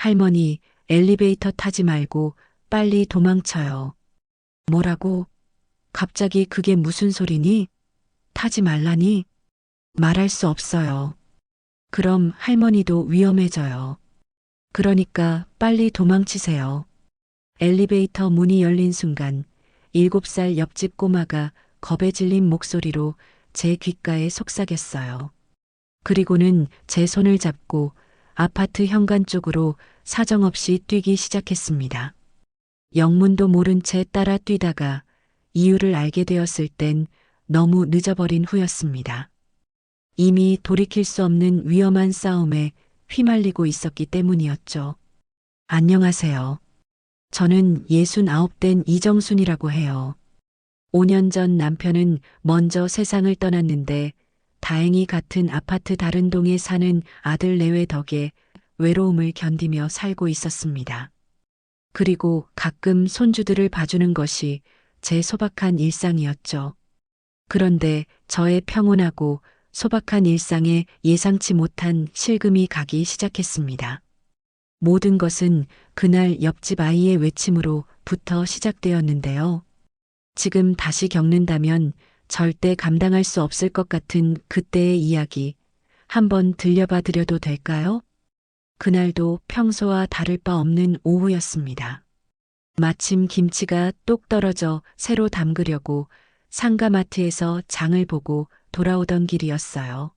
할머니, 엘리베이터 타지 말고 빨리 도망쳐요. 뭐라고? 갑자기 그게 무슨 소리니? 타지 말라니? 말할 수 없어요. 그럼 할머니도 위험해져요. 그러니까 빨리 도망치세요. 엘리베이터 문이 열린 순간 7살 옆집 꼬마가 겁에 질린 목소리로 제 귓가에 속삭였어요. 그리고는 제 손을 잡고 아파트 현관 쪽으로 사정없이 뛰기 시작했습니다. 영문도 모른 채 따라 뛰다가 이유를 알게 되었을 땐 너무 늦어버린 후였습니다. 이미 돌이킬 수 없는 위험한 싸움에 휘말리고 있었기 때문이었죠. 안녕하세요. 저는 69된 이정순이라고 해요. 5년 전 남편은 먼저 세상을 떠났는데 다행히 같은 아파트 다른 동에 사는 아들 내외 덕에 외로움을 견디며 살고 있었습니다. 그리고 가끔 손주들을 봐주는 것이 제 소박한 일상이었죠. 그런데 저의 평온하고 소박한 일상에 예상치 못한 실금이 가기 시작했습니다. 모든 것은 그날 옆집 아이의 외침으로부터 시작되었는데요. 지금 다시 겪는다면 절대 감당할 수 없을 것 같은 그때의 이야기 한번 들려봐 드려도 될까요? 그날도 평소와 다를 바 없는 오후였습니다. 마침 김치가 똑 떨어져 새로 담그려고 상가마트에서 장을 보고 돌아오던 길이었어요.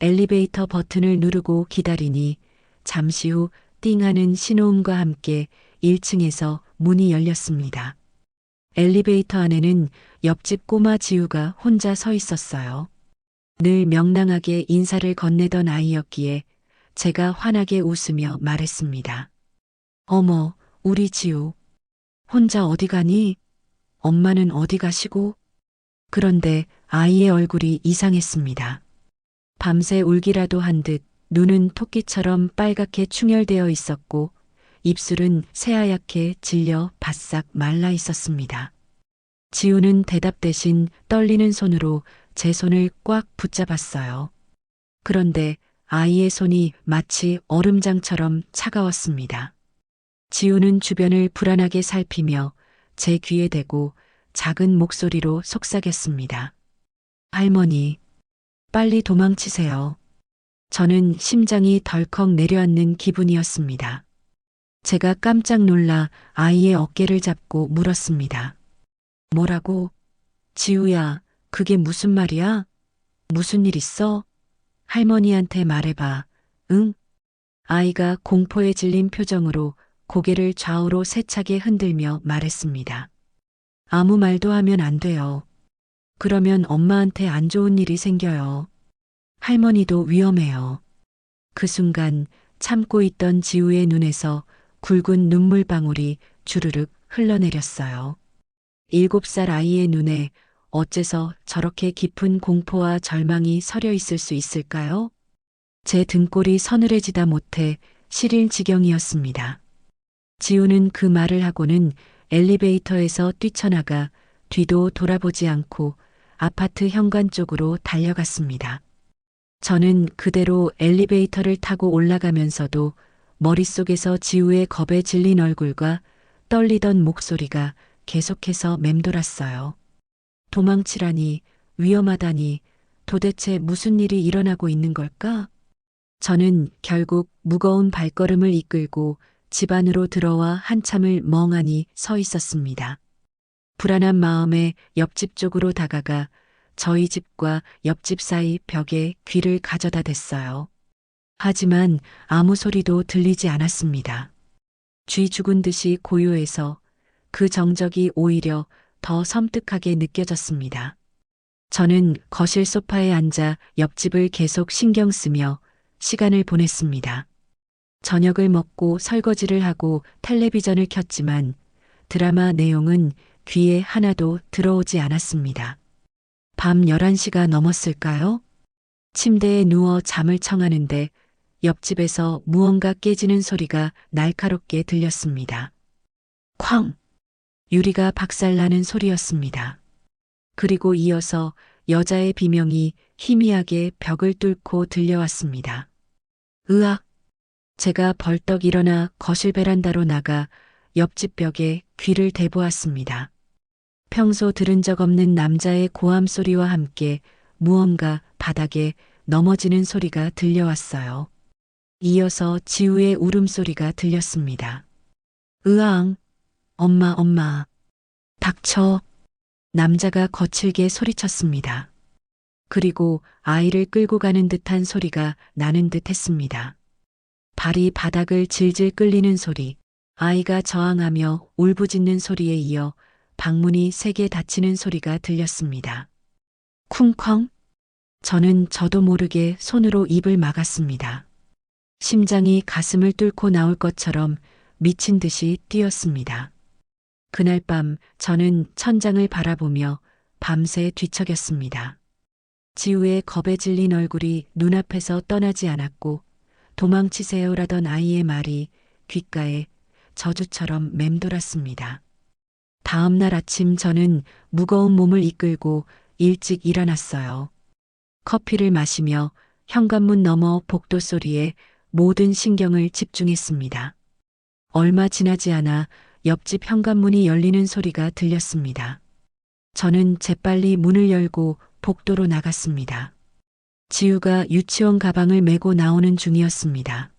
엘리베이터 버튼을 누르고 기다리니 잠시 후 띵 하는 신호음과 함께 1층에서 문이 열렸습니다. 엘리베이터 안에는 옆집 꼬마 지우가 혼자 서 있었어요. 늘 명랑하게 인사를 건네던 아이였기에 제가 환하게 웃으며 말했습니다. 어머, 우리 지우. 혼자 어디 가니? 엄마는 어디 가시고? 그런데 아이의 얼굴이 이상했습니다. 밤새 울기라도 한 듯 눈은 토끼처럼 빨갛게 충혈되어 있었고 입술은 새하얗게 질려 바싹 말라 있었습니다. 지우는 대답 대신 떨리는 손으로 제 손을 꽉 붙잡았어요. 그런데 아이의 손이 마치 얼음장처럼 차가웠습니다. 지우는 주변을 불안하게 살피며 제 귀에 대고 작은 목소리로 속삭였습니다. 할머니, 빨리 도망치세요. 저는 심장이 덜컥 내려앉는 기분이었습니다. 제가 깜짝 놀라 아이의 어깨를 잡고 물었습니다. 뭐라고? 지우야, 그게 무슨 말이야? 무슨 일 있어? 할머니한테 말해봐. 응? 아이가 공포에 질린 표정으로 고개를 좌우로 세차게 흔들며 말했습니다. 아무 말도 하면 안 돼요. 그러면 엄마한테 안 좋은 일이 생겨요. 할머니도 위험해요. 그 순간 참고 있던 지우의 눈에서 굵은 눈물방울이 주르륵 흘러내렸어요. 7살 아이의 눈에 어째서 저렇게 깊은 공포와 절망이 서려 있을 수 있을까요? 제 등골이 서늘해지다 못해 시릴 지경이었습니다. 지우는 그 말을 하고는 엘리베이터에서 뛰쳐나가 뒤도 돌아보지 않고 아파트 현관 쪽으로 달려갔습니다. 저는 그대로 엘리베이터를 타고 올라가면서도 머릿속에서 지우의 겁에 질린 얼굴과 떨리던 목소리가 계속해서 맴돌았어요. 도망치라니, 위험하다니, 도대체 무슨 일이 일어나고 있는 걸까? 저는 결국 무거운 발걸음을 이끌고 집 안으로 들어와 한참을 멍하니 서 있었습니다. 불안한 마음에 옆집 쪽으로 다가가 저희 집과 옆집 사이 벽에 귀를 가져다 댔어요. 하지만 아무 소리도 들리지 않았습니다. 쥐 죽은 듯이 고요해서 그 정적이 오히려 더 섬뜩하게 느껴졌습니다. 저는 거실 소파에 앉아 옆집을 계속 신경 쓰며 시간을 보냈습니다. 저녁을 먹고 설거지를 하고 텔레비전을 켰지만 드라마 내용은 귀에 하나도 들어오지 않았습니다. 밤 11시가 넘었을까요? 침대에 누워 잠을 청하는데 옆집에서 무언가 깨지는 소리가 날카롭게 들렸습니다. 쾅! 유리가 박살나는 소리였습니다. 그리고 이어서 여자의 비명이 희미하게 벽을 뚫고 들려왔습니다. 으악! 제가 벌떡 일어나 거실 베란다로 나가 옆집 벽에 귀를 대보았습니다. 평소 들은 적 없는 남자의 고함 소리와 함께 무언가 바닥에 넘어지는 소리가 들려왔어요. 이어서 지우의 울음소리가 들렸습니다. 으앙, 엄마, 엄마. 닥쳐. 남자가 거칠게 소리쳤습니다. 그리고 아이를 끌고 가는 듯한 소리가 나는 듯 했습니다. 발이 바닥을 질질 끌리는 소리, 아이가 저항하며 울부짖는 소리에 이어 방문이 세게 닫히는 소리가 들렸습니다. 쿵쾅. 저는 저도 모르게 손으로 입을 막았습니다. 심장이 가슴을 뚫고 나올 것처럼 미친 듯이 뛰었습니다. 그날 밤 저는 천장을 바라보며 밤새 뒤척였습니다. 지우의 겁에 질린 얼굴이 눈앞에서 떠나지 않았고 도망치세요라던 아이의 말이 귓가에 저주처럼 맴돌았습니다. 다음 날 아침 저는 무거운 몸을 이끌고 일찍 일어났어요. 커피를 마시며 현관문 너머 복도 소리에 모든 신경을 집중했습니다. 얼마 지나지 않아 옆집 현관문이 열리는 소리가 들렸습니다. 저는 재빨리 문을 열고 복도로 나갔습니다. 지우가 유치원 가방을 메고 나오는 중이었습니다.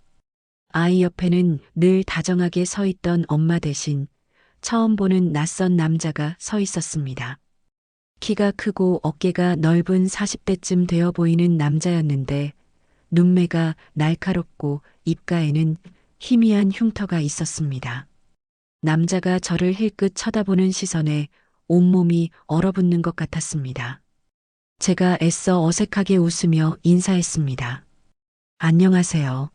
아이 옆에는 늘 다정하게 서 있던 엄마 대신 처음 보는 낯선 남자가 서 있었습니다. 키가 크고 어깨가 넓은 40대쯤 되어 보이는 남자였는데 눈매가 날카롭고 입가에는 희미한 흉터가 있었습니다. 남자가 저를 힐끗 쳐다보는 시선에 온몸이 얼어붙는 것 같았습니다. 제가 애써 어색하게 웃으며 인사했습니다. 안녕하세요.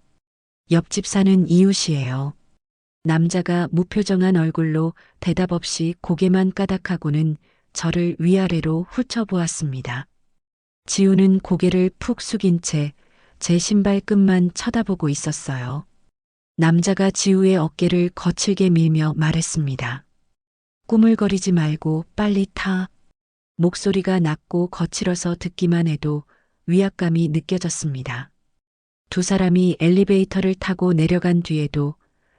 옆집 사는 이웃이에요. 남자가 무표정한 얼굴로 대답 없이 고개만 까닥하고는 저를 위아래로 훑어보았습니다. 지우는 고개를 푹 숙인 채 제 신발 끝만 쳐다보고 있었어요. 남자가 지우의 어깨를 거칠게 밀며 말했습니다. 꾸물거리지 말고 빨리 타. 목소리가 낮고 거칠어서 듣기만 해도 위압감이 느껴졌습니다. 두 사람이 엘리베이터를 타고 내려간 뒤에도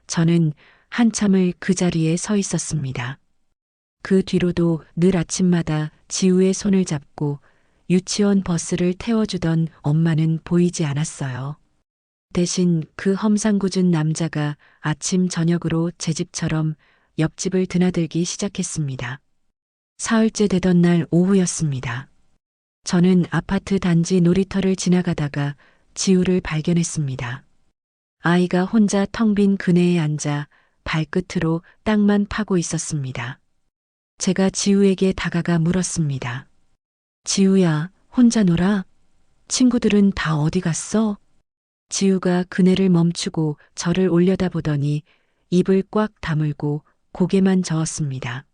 저는 한참을 그 자리에 서 있었습니다. 그 뒤로도 늘 아침마다 지우의 손을 잡고 유치원 버스를 태워주던 엄마는 보이지 않았어요. 대신 그 험상궂은 남자가 아침 저녁으로 제 집처럼 옆집을 드나들기 시작했습니다. 사흘째 되던 날 오후였습니다. 저는 아파트 단지 놀이터를 지나가다가 지우를 발견했습니다. 아이가 혼자 텅 빈 그네에 앉아 발끝으로 땅만 파고 있었습니다. 제가 지우에게 다가가 물었습니다. 지우야, 혼자 놀아? 친구들은 다 어디 갔어? 지우가 그네를 멈추고 저를 올려다보더니 입을 꽉 다물고 고개만 저었습니다.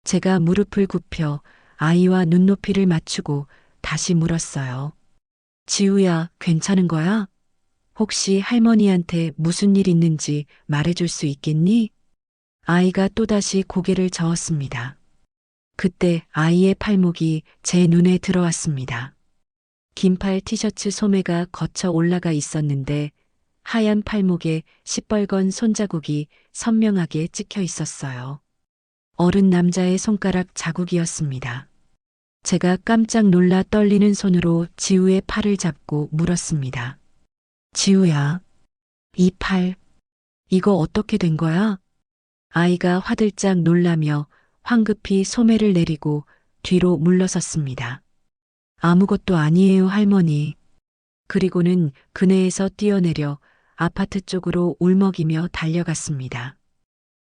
제가 무릎을 굽혀 아이와 눈높이를 맞추고 다시 물었어요. 지우야, 괜찮은 거야? 혹시 할머니한테 무슨 일 있는지 말해줄 수 있겠니? 아이가 또다시 고개를 저었습니다. 그때 아이의 팔목이 제 눈에 들어왔습니다. 긴팔 티셔츠 소매가 거쳐 올라가 있었는데 하얀 팔목에 시뻘건 손자국이 선명하게 찍혀 있었어요. 어른 남자의 손가락 자국이었습니다. 제가 깜짝 놀라 떨리는 손으로 지우의 팔을 잡고 물었습니다. 지우야, 이 팔, 이거 어떻게 된 거야? 아이가 화들짝 놀라며 황급히 소매를 내리고 뒤로 물러섰습니다. 아무것도 아니에요, 할머니. 그리고는 그네에서 뛰어내려 아파트 쪽으로 울먹이며 달려갔습니다.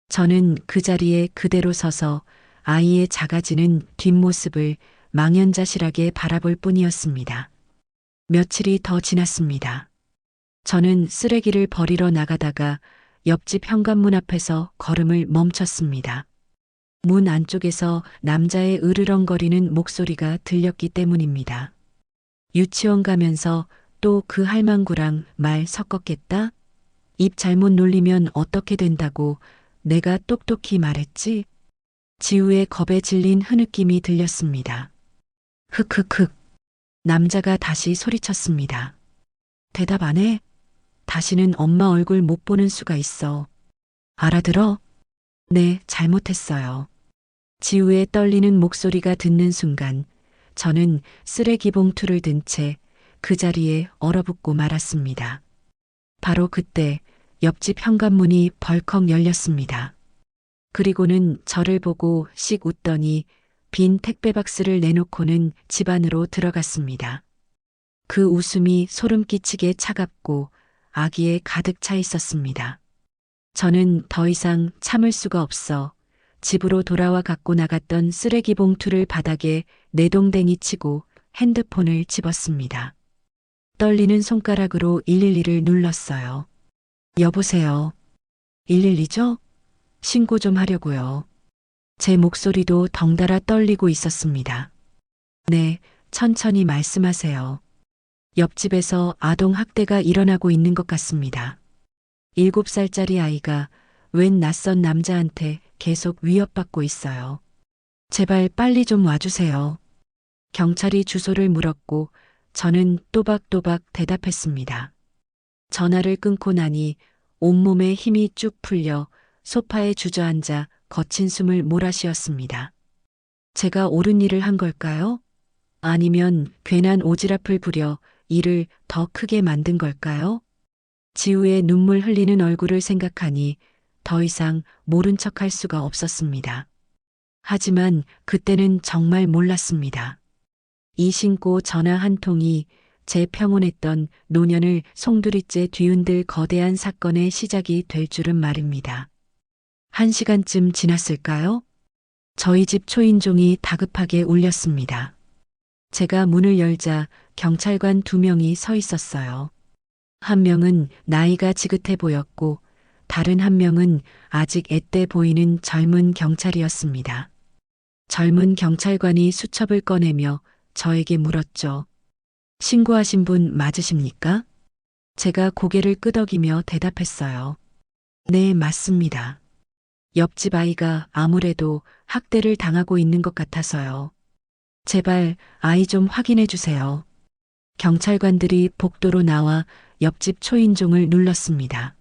저는 그 자리에 그대로 서서 아이의 작아지는 뒷모습을 망연자실하게 바라볼 뿐이었습니다. 며칠이 더 지났습니다. 저는 쓰레기를 버리러 나가다가 옆집 현관문 앞에서 걸음을 멈췄습니다. 문 안쪽에서 남자의 으르렁거리는 목소리가 들렸기 때문입니다. 유치원 가면서 또 그 할망구랑 말 섞었겠다? 입 잘못 놀리면 어떻게 된다고 내가 똑똑히 말했지? 지우의 겁에 질린 흐느낌이 들렸습니다. 흑흑흑. 남자가 다시 소리쳤습니다. 대답 안 해? 다시는 엄마 얼굴 못 보는 수가 있어. 알아들어? 네, 잘못했어요. 지우의 떨리는 목소리가 듣는 순간 저는 쓰레기 봉투를 든 채 그 자리에 얼어붙고 말았습니다. 바로 그때 옆집 현관문이 벌컥 열렸습니다. 그리고는 저를 보고 씩 웃더니 빈 택배 박스를 내놓고는 집 안으로 들어갔습니다. 그 웃음이 소름 끼치게 차갑고 아기에 가득 차 있었습니다. 저는 더 이상 참을 수가 없어 집으로 돌아와 갖고 나갔던 쓰레기 봉투를 바닥에 내동댕이 치고 핸드폰을 집었습니다. 떨리는 손가락으로 112를 눌렀어요. 여보세요. 112죠? 신고 좀 하려고요. 제 목소리도 덩달아 떨리고 있었습니다. 네, 천천히 말씀하세요. 옆집에서 아동 학대가 일어나고 있는 것 같습니다. 7살짜리 아이가 웬 낯선 남자한테 계속 위협받고 있어요. 제발 빨리 좀 와주세요. 경찰이 주소를 물었고 저는 또박또박 대답했습니다. 전화를 끊고 나니 온몸에 힘이 쭉 풀려 소파에 주저앉아 거친 숨을 몰아쉬었습니다. 제가 옳은 일을 한 걸까요? 아니면 괜한 오지랖을 부려 일을 더 크게 만든 걸까요? 지우의 눈물 흘리는 얼굴을 생각하니 더 이상 모른 척할 수가 없었습니다. 하지만 그때는 정말 몰랐습니다. 이 신고 전화 한 통이 제 평온했던 노년을 송두리째 뒤흔들 거대한 사건의 시작이 될 줄은 말입니다. 1시간쯤 지났을까요? 저희 집 초인종이 다급하게 울렸습니다. 제가 문을 열자 경찰관 2명이 서 있었어요. 한 명은 나이가 지긋해 보였고 다른 한 명은 아직 앳돼 보이는 젊은 경찰이었습니다. 젊은 경찰관이 수첩을 꺼내며 저에게 물었죠. 신고하신 분 맞으십니까? 제가 고개를 끄덕이며 대답했어요. 네, 맞습니다. 옆집 아이가 아무래도 학대를 당하고 있는 것 같아서요. 제발 아이 좀 확인해 주세요. 경찰관들이 복도로 나와 옆집 초인종을 눌렀습니다.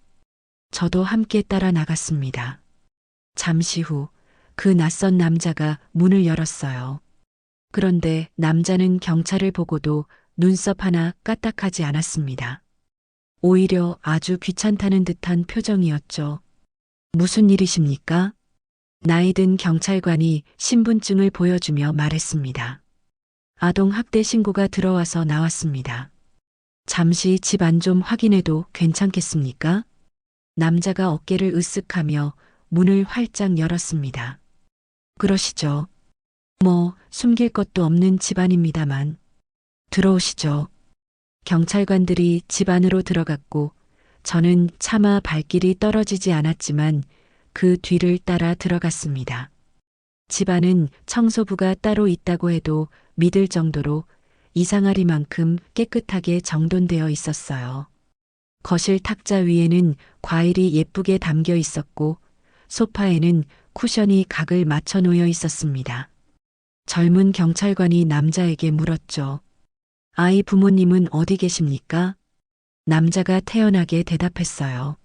저도 함께 따라 나갔습니다. 잠시 후 그 낯선 남자가 문을 열었어요. 그런데 남자는 경찰을 보고도 눈썹 하나 까딱하지 않았습니다. 오히려 아주 귀찮다는 듯한 표정이었죠. 무슨 일이십니까? 나이든 경찰관이 신분증을 보여주며 말했습니다. 아동 학대 신고가 들어와서 나왔습니다. 잠시 집 안 좀 확인해도 괜찮겠습니까? 남자가 어깨를 으쓱하며 문을 활짝 열었습니다. 그러시죠. 뭐 숨길 것도 없는 집안입니다만. 들어오시죠. 경찰관들이 집 안으로 들어갔고 저는 차마 발길이 떨어지지 않았지만 그 뒤를 따라 들어갔습니다. 집 안은 청소부가 따로 있다고 해도 믿을 정도로 이상하리만큼 깨끗하게 정돈되어 있었어요. 거실 탁자 위에는 과일이 예쁘게 담겨 있었고 소파에는 쿠션이 각을 맞춰 놓여 있었습니다. 젊은 경찰관이 남자에게 물었죠. 아이 부모님은 어디 계십니까? 남자가 태연하게 대답했어요.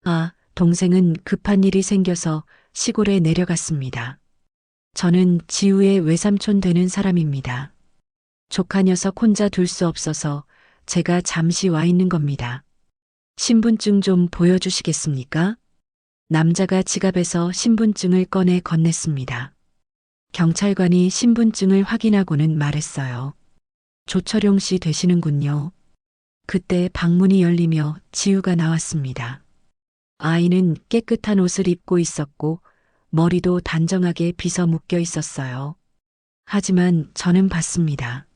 아, 동생은 급한 일이 생겨서 시골에 내려갔습니다. 저는 지우의 외삼촌 되는 사람입니다. 조카 녀석 혼자 둘 수 없어서 제가 잠시 와 있는 겁니다. 신분증 좀 보여주시겠습니까? 남자가 지갑에서 신분증을 꺼내 건넸습니다. 경찰관이 신분증을 확인하고는 말했어요. 조철용 씨 되시는군요. 그때 방문이 열리며 지우가 나왔습니다. 아이는 깨끗한 옷을 입고 있었고 머리도 단정하게 빗어 묶여 있었어요. 하지만 저는 봤습니다.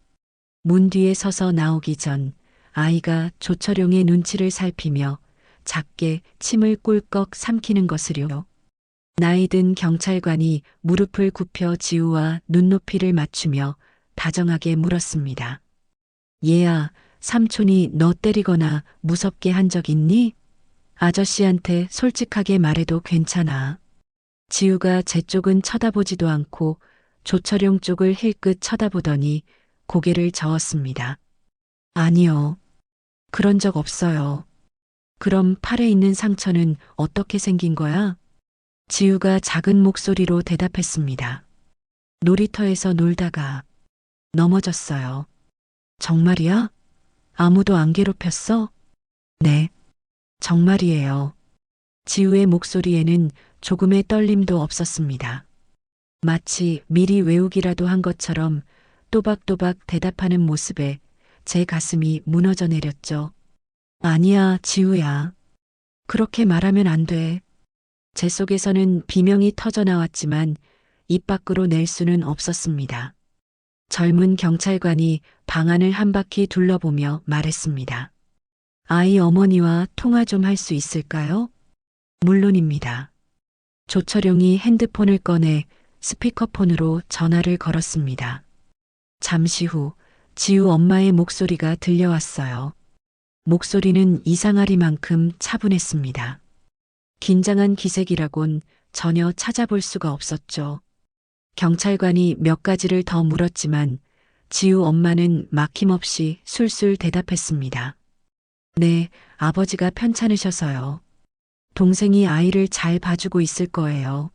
문 뒤에 서서 나오기 전 아이가 조철용의 눈치를 살피며 작게 침을 꿀꺽 삼키는 것을요. 나이든 경찰관이 무릎을 굽혀 지우와 눈높이를 맞추며 다정하게 물었습니다. 얘야, 삼촌이 너 때리거나 무섭게 한 적 있니? 아저씨한테 솔직하게 말해도 괜찮아. 지우가 제 쪽은 쳐다보지도 않고 조철용 쪽을 힐끗 쳐다보더니 고개를 저었습니다. 아니요. 그런 적 없어요. 그럼 팔에 있는 상처는 어떻게 생긴 거야? 지우가 작은 목소리로 대답했습니다. 놀이터에서 놀다가 넘어졌어요. 정말이야? 아무도 안 괴롭혔어? 네, 정말이에요. 지우의 목소리에는 조금의 떨림도 없었습니다. 마치 미리 외우기라도 한 것처럼 또박또박 대답하는 모습에 제 가슴이 무너져 내렸죠. 아니야, 지우야. 그렇게 말하면 안 돼. 제 속에서는 비명이 터져 나왔지만 입 밖으로 낼 수는 없었습니다. 젊은 경찰관이 방 안을 한 바퀴 둘러보며 말했습니다. 아이 어머니와 통화 좀 할 수 있을까요? 물론입니다. 조철용이 핸드폰을 꺼내 스피커폰으로 전화를 걸었습니다. 잠시 후 지우 엄마의 목소리가 들려왔어요. 목소리는 이상하리만큼 차분했습니다. 긴장한 기색이라곤 전혀 찾아볼 수가 없었죠. 경찰관이 몇 가지를 더 물었지만 지우 엄마는 막힘없이 술술 대답했습니다. 네, 아버지가 편찮으셔서요. 동생이 아이를 잘 봐주고 있을 거예요.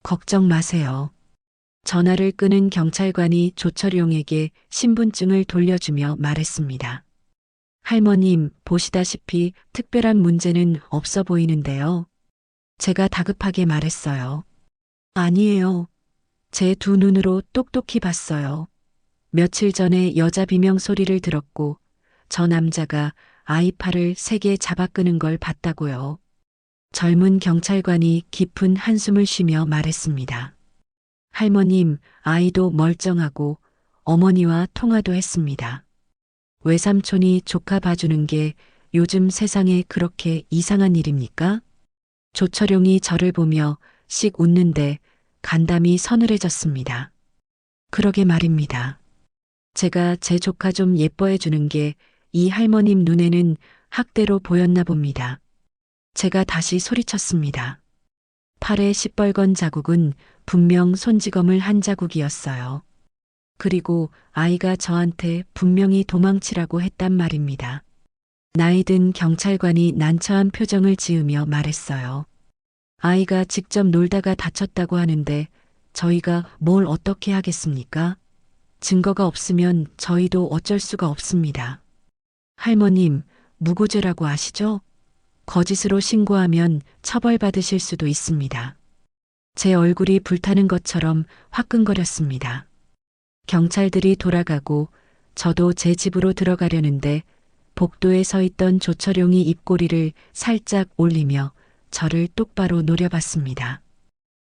걱정 마세요. 전화를 끊은 경찰관이 조철용에게 신분증을 돌려주며 말했습니다. 할머님, 보시다시피 특별한 문제는 없어 보이는데요. 제가 다급하게 말했어요. 아니에요. 제 두 눈으로 똑똑히 봤어요. 며칠 전에 여자 비명 소리를 들었고 저 남자가 아이 팔을 세게 잡아 끄는 걸 봤다고요. 젊은 경찰관이 깊은 한숨을 쉬며 말했습니다. 할머님, 아이도 멀쩡하고 어머니와 통화도 했습니다. 외삼촌이 조카 봐주는 게 요즘 세상에 그렇게 이상한 일입니까? 조철용이 저를 보며 씩 웃는데 간담이 서늘해졌습니다. 그러게 말입니다. 제가 제 조카 좀 예뻐해 주는 게 이 할머님 눈에는 학대로 보였나 봅니다. 제가 다시 소리쳤습니다. 팔에 시뻘건 자국은 분명 손찌검을 한 자국이었어요. 그리고 아이가 저한테 분명히 도망치라고 했단 말입니다. 나이 든 경찰관이 난처한 표정을 지으며 말했어요. 아이가 직접 놀다가 다쳤다고 하는데 저희가 뭘 어떻게 하겠습니까? 증거가 없으면 저희도 어쩔 수가 없습니다. 할머님, 무고죄라고 아시죠? 거짓으로 신고하면 처벌받으실 수도 있습니다. 제 얼굴이 불타는 것처럼 화끈거렸습니다. 경찰들이 돌아가고 저도 제 집으로 들어가려는데 복도에 서 있던 조철용이 입꼬리를 살짝 올리며 저를 똑바로 노려봤습니다.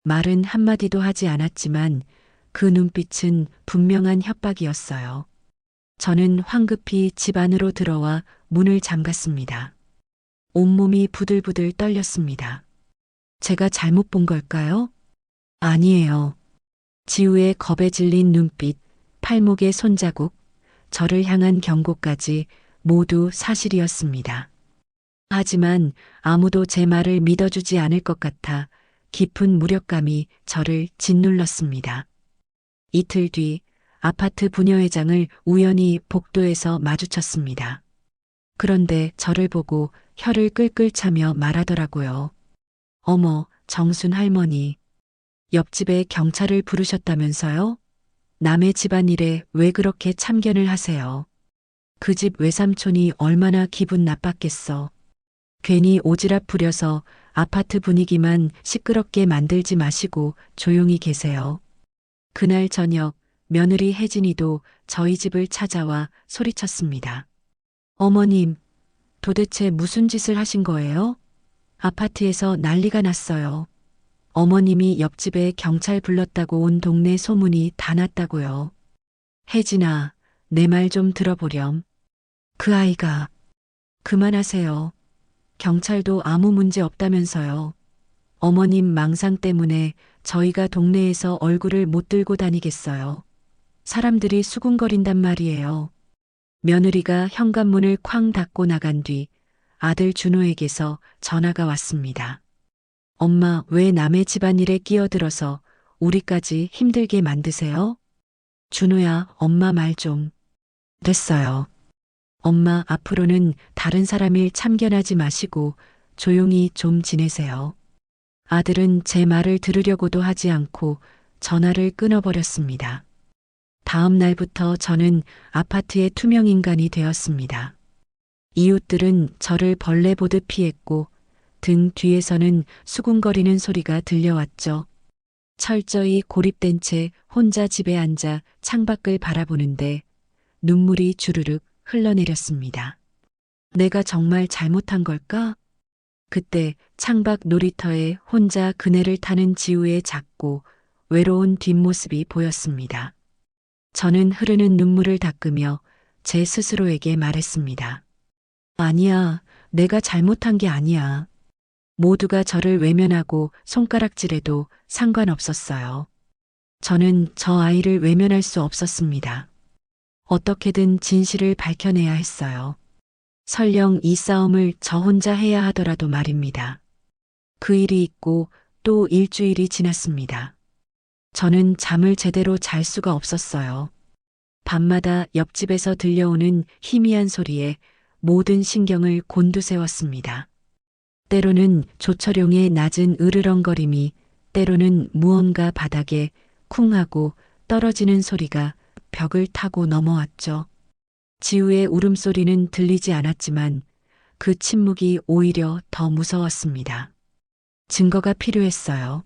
말은 한마디도 하지 않았지만 그 눈빛은 분명한 협박이었어요. 저는 황급히 집 안으로 들어와 문을 잠갔습니다. 온몸이 부들부들 떨렸습니다. 제가 잘못 본 걸까요? 아니에요. 지우의 겁에 질린 눈빛, 팔목의 손자국, 저를 향한 경고까지 모두 사실이었습니다. 하지만 아무도 제 말을 믿어주지 않을 것 같아 깊은 무력감이 저를 짓눌렀습니다. 이틀 뒤 아파트 부녀회장을 우연히 복도에서 마주쳤습니다. 그런데 저를 보고 혀를 끌끌 차며 말하더라고요. 어머, 정순 할머니. 옆집에 경찰을 부르셨다면서요? 남의 집안일에 왜 그렇게 참견을 하세요? 그 집 외삼촌이 얼마나 기분 나빴겠어. 괜히 오지랖 부려서 아파트 분위기만 시끄럽게 만들지 마시고 조용히 계세요. 그날 저녁 며느리 혜진이도 저희 집을 찾아와 소리쳤습니다. 어머님, 도대체 무슨 짓을 하신 거예요? 아파트에서 난리가 났어요. 어머님이 옆집에 경찰 불렀다고 온 동네 소문이 다 났다고요. 혜진아, 내 말 좀 들어보렴. 그 아이가. 그만하세요. 경찰도 아무 문제 없다면서요. 어머님 망상 때문에 저희가 동네에서 얼굴을 못 들고 다니겠어요. 사람들이 수군거린단 말이에요. 며느리가 현관문을 쾅 닫고 나간 뒤 아들 준호에게서 전화가 왔습니다. 엄마, 왜 남의 집안일에 끼어들어서 우리까지 힘들게 만드세요? 준호야, 엄마 말 좀. 됐어요. 엄마, 앞으로는 다른 사람 일 참견하지 마시고 조용히 좀 지내세요. 아들은 제 말을 들으려고도 하지 않고 전화를 끊어버렸습니다. 다음 날부터 저는 아파트의 투명인간이 되었습니다. 이웃들은 저를 벌레 보듯 피했고 등 뒤에서는 수군거리는 소리가 들려왔죠. 철저히 고립된 채 혼자 집에 앉아 창밖을 바라보는데 눈물이 주르륵 흘러내렸습니다. 내가 정말 잘못한 걸까? 그때 창밖 놀이터에 혼자 그네를 타는 지우의 작고 외로운 뒷모습이 보였습니다. 저는 흐르는 눈물을 닦으며 제 스스로에게 말했습니다. 아니야, 내가 잘못한 게 아니야. 모두가 저를 외면하고 손가락질해도 상관없었어요. 저는 저 아이를 외면할 수 없었습니다. 어떻게든 진실을 밝혀내야 했어요. 설령 이 싸움을 저 혼자 해야 하더라도 말입니다. 그 일이 있고 또 일주일이 지났습니다. 저는 잠을 제대로 잘 수가 없었어요. 밤마다 옆집에서 들려오는 희미한 소리에 모든 신경을 곤두세웠습니다. 때로는 조철용의 낮은 으르렁거림이, 때로는 무언가 바닥에 쿵 하고 떨어지는 소리가 벽을 타고 넘어왔죠. 지우의 울음소리는 들리지 않았지만 그 침묵이 오히려 더 무서웠습니다. 증거가 필요했어요.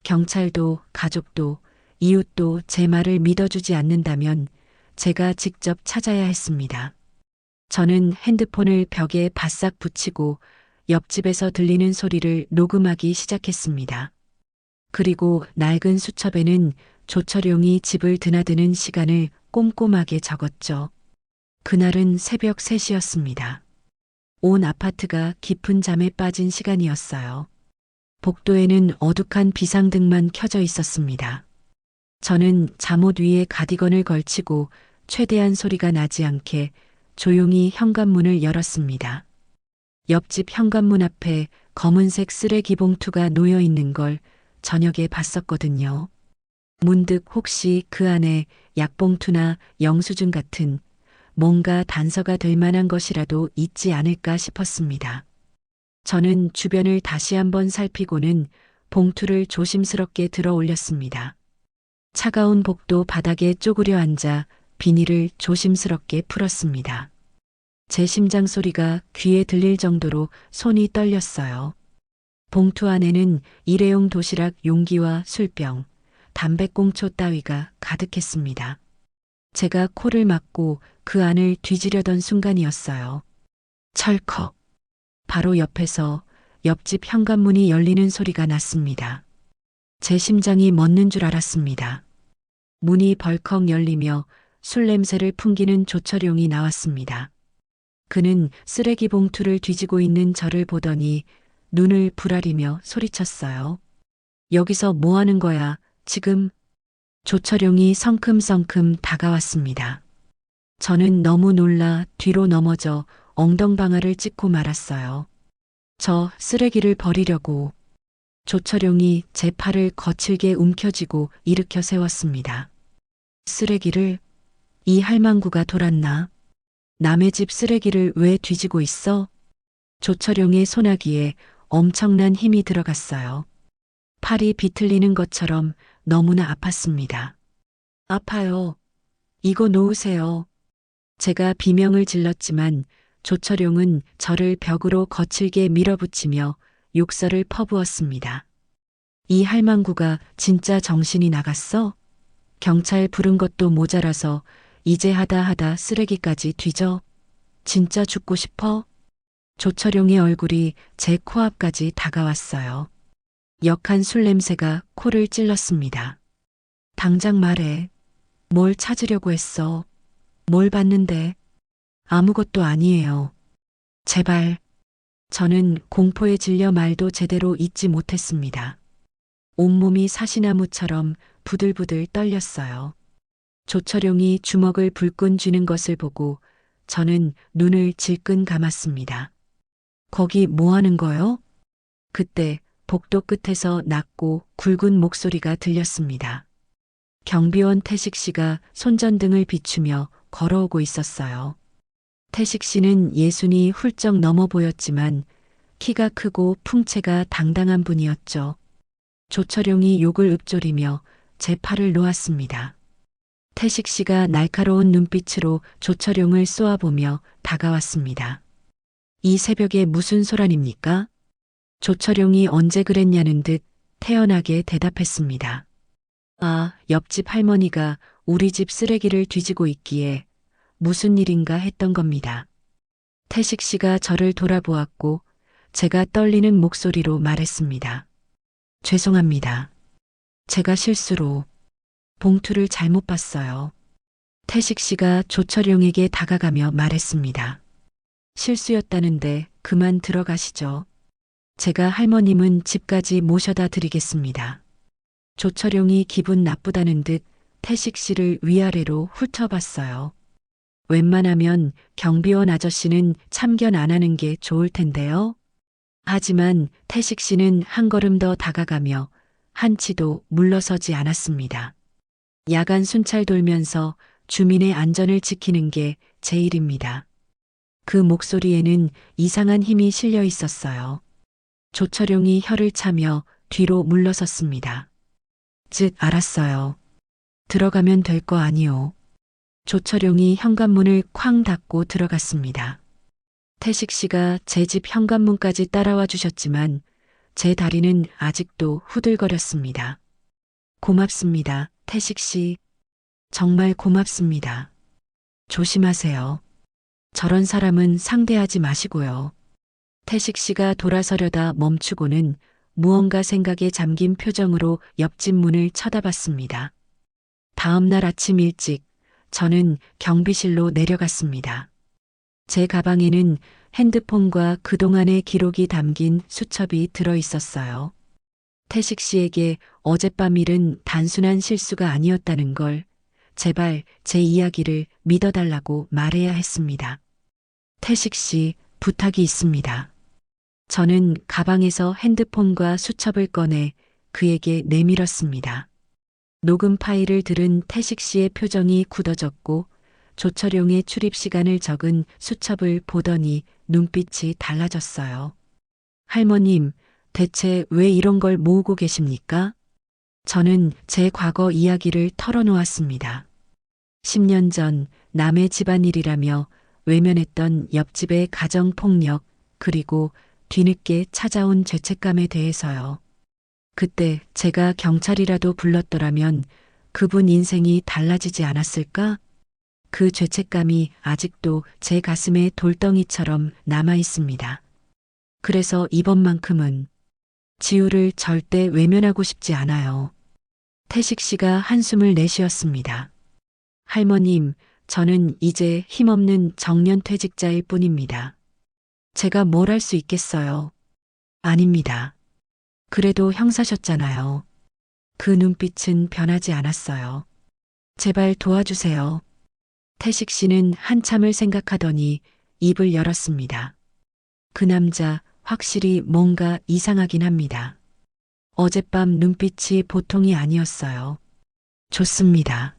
경찰도 가족도 이웃도 제 말을 믿어주지 않는다면 제가 직접 찾아야 했습니다. 저는 핸드폰을 벽에 바싹 붙이고 옆집에서 들리는 소리를 녹음하기 시작했습니다. 그리고 낡은 수첩에는 조철용이 집을 드나드는 시간을 꼼꼼하게 적었죠. 그날은 새벽 3시였습니다. 온 아파트가 깊은 잠에 빠진 시간이었어요. 복도에는 어둑한 비상등만 켜져 있었습니다. 저는 잠옷 위에 가디건을 걸치고 최대한 소리가 나지 않게 조용히 현관문을 열었습니다. 옆집 현관문 앞에 검은색 쓰레기 봉투가 놓여 있는 걸 저녁에 봤었거든요. 문득 혹시 그 안에 약봉투나 영수증 같은 뭔가 단서가 될 만한 것이라도 있지 않을까 싶었습니다. 저는 주변을 다시 한번 살피고는 봉투를 조심스럽게 들어 올렸습니다. 차가운 복도 바닥에 쪼그려 앉아 비닐을 조심스럽게 풀었습니다. 제 심장 소리가 귀에 들릴 정도로 손이 떨렸어요. 봉투 안에는 일회용 도시락 용기와 술병, 담배꽁초 따위가 가득했습니다. 제가 코를 막고 그 안을 뒤지려던 순간이었어요. 철컥. 바로 옆에서 옆집 현관문이 열리는 소리가 났습니다. 제 심장이 멎는 줄 알았습니다. 문이 벌컥 열리며 술 냄새를 풍기는 조철용이 나왔습니다. 그는 쓰레기 봉투를 뒤지고 있는 저를 보더니 눈을 부라리며 소리쳤어요. 여기서 뭐 하는 거야, 지금? 조철용이 성큼성큼 다가왔습니다. 저는 너무 놀라 뒤로 넘어져 엉덩방아를 찍고 말았어요. 저 쓰레기를 버리려고. 조철용이 제 팔을 거칠게 움켜쥐고 일으켜 세웠습니다. 쓰레기를? 이 할망구가 돌았나? 남의 집 쓰레기를 왜 뒤지고 있어? 조철용의 소나기에 엄청난 힘이 들어갔어요. 팔이 비틀리는 것처럼 너무나 아팠습니다. 아파요. 이거 놓으세요. 제가 비명을 질렀지만 조철용은 저를 벽으로 거칠게 밀어붙이며 욕설을 퍼부었습니다. 이 할망구가 진짜 정신이 나갔어? 경찰 부른 것도 모자라서 이제 하다 쓰레기까지 뒤져? 진짜 죽고 싶어? 조철용의 얼굴이 제 코앞까지 다가왔어요. 역한 술 냄새가 코를 찔렀습니다. 당장 말해. 뭘 찾으려고 했어? 뭘 봤는데? 아무것도 아니에요. 제발. 저는 공포에 질려 말도 제대로 잇지 못했습니다. 온몸이 사시나무처럼 부들부들 떨렸어요. 조철용이 주먹을 불끈 쥐는 것을 보고 저는 눈을 질끈 감았습니다. 거기 뭐 하는 거요? 그때 복도 끝에서 낮고 굵은 목소리가 들렸습니다. 경비원 태식 씨가 손전등을 비추며 걸어오고 있었어요. 태식 씨는 예순이 훌쩍 넘어 보였지만 키가 크고 풍채가 당당한 분이었죠. 조철용이 욕을 읊조리며 제 팔을 놓았습니다. 태식 씨가 날카로운 눈빛으로 조철용을 쏘아보며 다가왔습니다. 이 새벽에 무슨 소란입니까? 조철용이 언제 그랬냐는 듯 태연하게 대답했습니다. 아, 옆집 할머니가 우리 집 쓰레기를 뒤지고 있기에 무슨 일인가 했던 겁니다. 태식 씨가 저를 돌아보았고 제가 떨리는 목소리로 말했습니다. 죄송합니다. 제가 실수로 봉투를 잘못 봤어요. 태식 씨가 조철용에게 다가가며 말했습니다. 실수였다는데 그만 들어가시죠. 제가 할머님은 집까지 모셔다 드리겠습니다. 조철용이 기분 나쁘다는 듯 태식 씨를 위아래로 훑어봤어요. 웬만하면 경비원 아저씨는 참견 안 하는 게 좋을 텐데요. 하지만 태식 씨는 한 걸음 더 다가가며 한치도 물러서지 않았습니다. 야간 순찰 돌면서 주민의 안전을 지키는 게 제 일입니다. 그 목소리에는 이상한 힘이 실려 있었어요. 조철용이 혀를 차며 뒤로 물러섰습니다. 알았어요. 들어가면 될 거 아니오. 조철용이 현관문을 쾅 닫고 들어갔습니다. 태식 씨가 제 집 현관문까지 따라와 주셨지만 제 다리는 아직도 후들거렸습니다. 고맙습니다, 태식 씨. 정말 고맙습니다. 조심하세요. 저런 사람은 상대하지 마시고요. 태식 씨가 돌아서려다 멈추고는 무언가 생각에 잠긴 표정으로 옆집 문을 쳐다봤습니다. 다음 날 아침 일찍 저는 경비실로 내려갔습니다. 제 가방에는 핸드폰과 그동안의 기록이 담긴 수첩이 들어 있었어요. 태식 씨에게 어젯밤 일은 단순한 실수가 아니었다는 걸 제발 제 이야기를 믿어달라고 말해야 했습니다. 태식 씨, 부탁이 있습니다. 저는 가방에서 핸드폰과 수첩을 꺼내 그에게 내밀었습니다. 녹음 파일을 들은 태식 씨의 표정이 굳어졌고 조철용의 출입 시간을 적은 수첩을 보더니 눈빛이 달라졌어요. 할머님, 대체 왜 이런 걸 모으고 계십니까? 저는 제 과거 이야기를 털어놓았습니다. 10년 전 남의 집안일이라며 외면했던 옆집의 가정폭력, 그리고 뒤늦게 찾아온 죄책감에 대해서요. 그때 제가 경찰이라도 불렀더라면 그분 인생이 달라지지 않았을까? 그 죄책감이 아직도 제 가슴에 돌덩이처럼 남아 있습니다. 그래서 이번만큼은 지우를 절대 외면하고 싶지 않아요. 태식 씨가 한숨을 내쉬었습니다. 할머님, 저는 이제 힘없는 정년퇴직자일 뿐입니다. 제가 뭘 할 수 있겠어요? 아닙니다. 그래도 형사셨잖아요. 그 눈빛은 변하지 않았어요. 제발 도와주세요. 태식 씨는 한참을 생각하더니 입을 열었습니다. 그 남자 확실히 뭔가 이상하긴 합니다. 어젯밤 눈빛이 보통이 아니었어요. 좋습니다.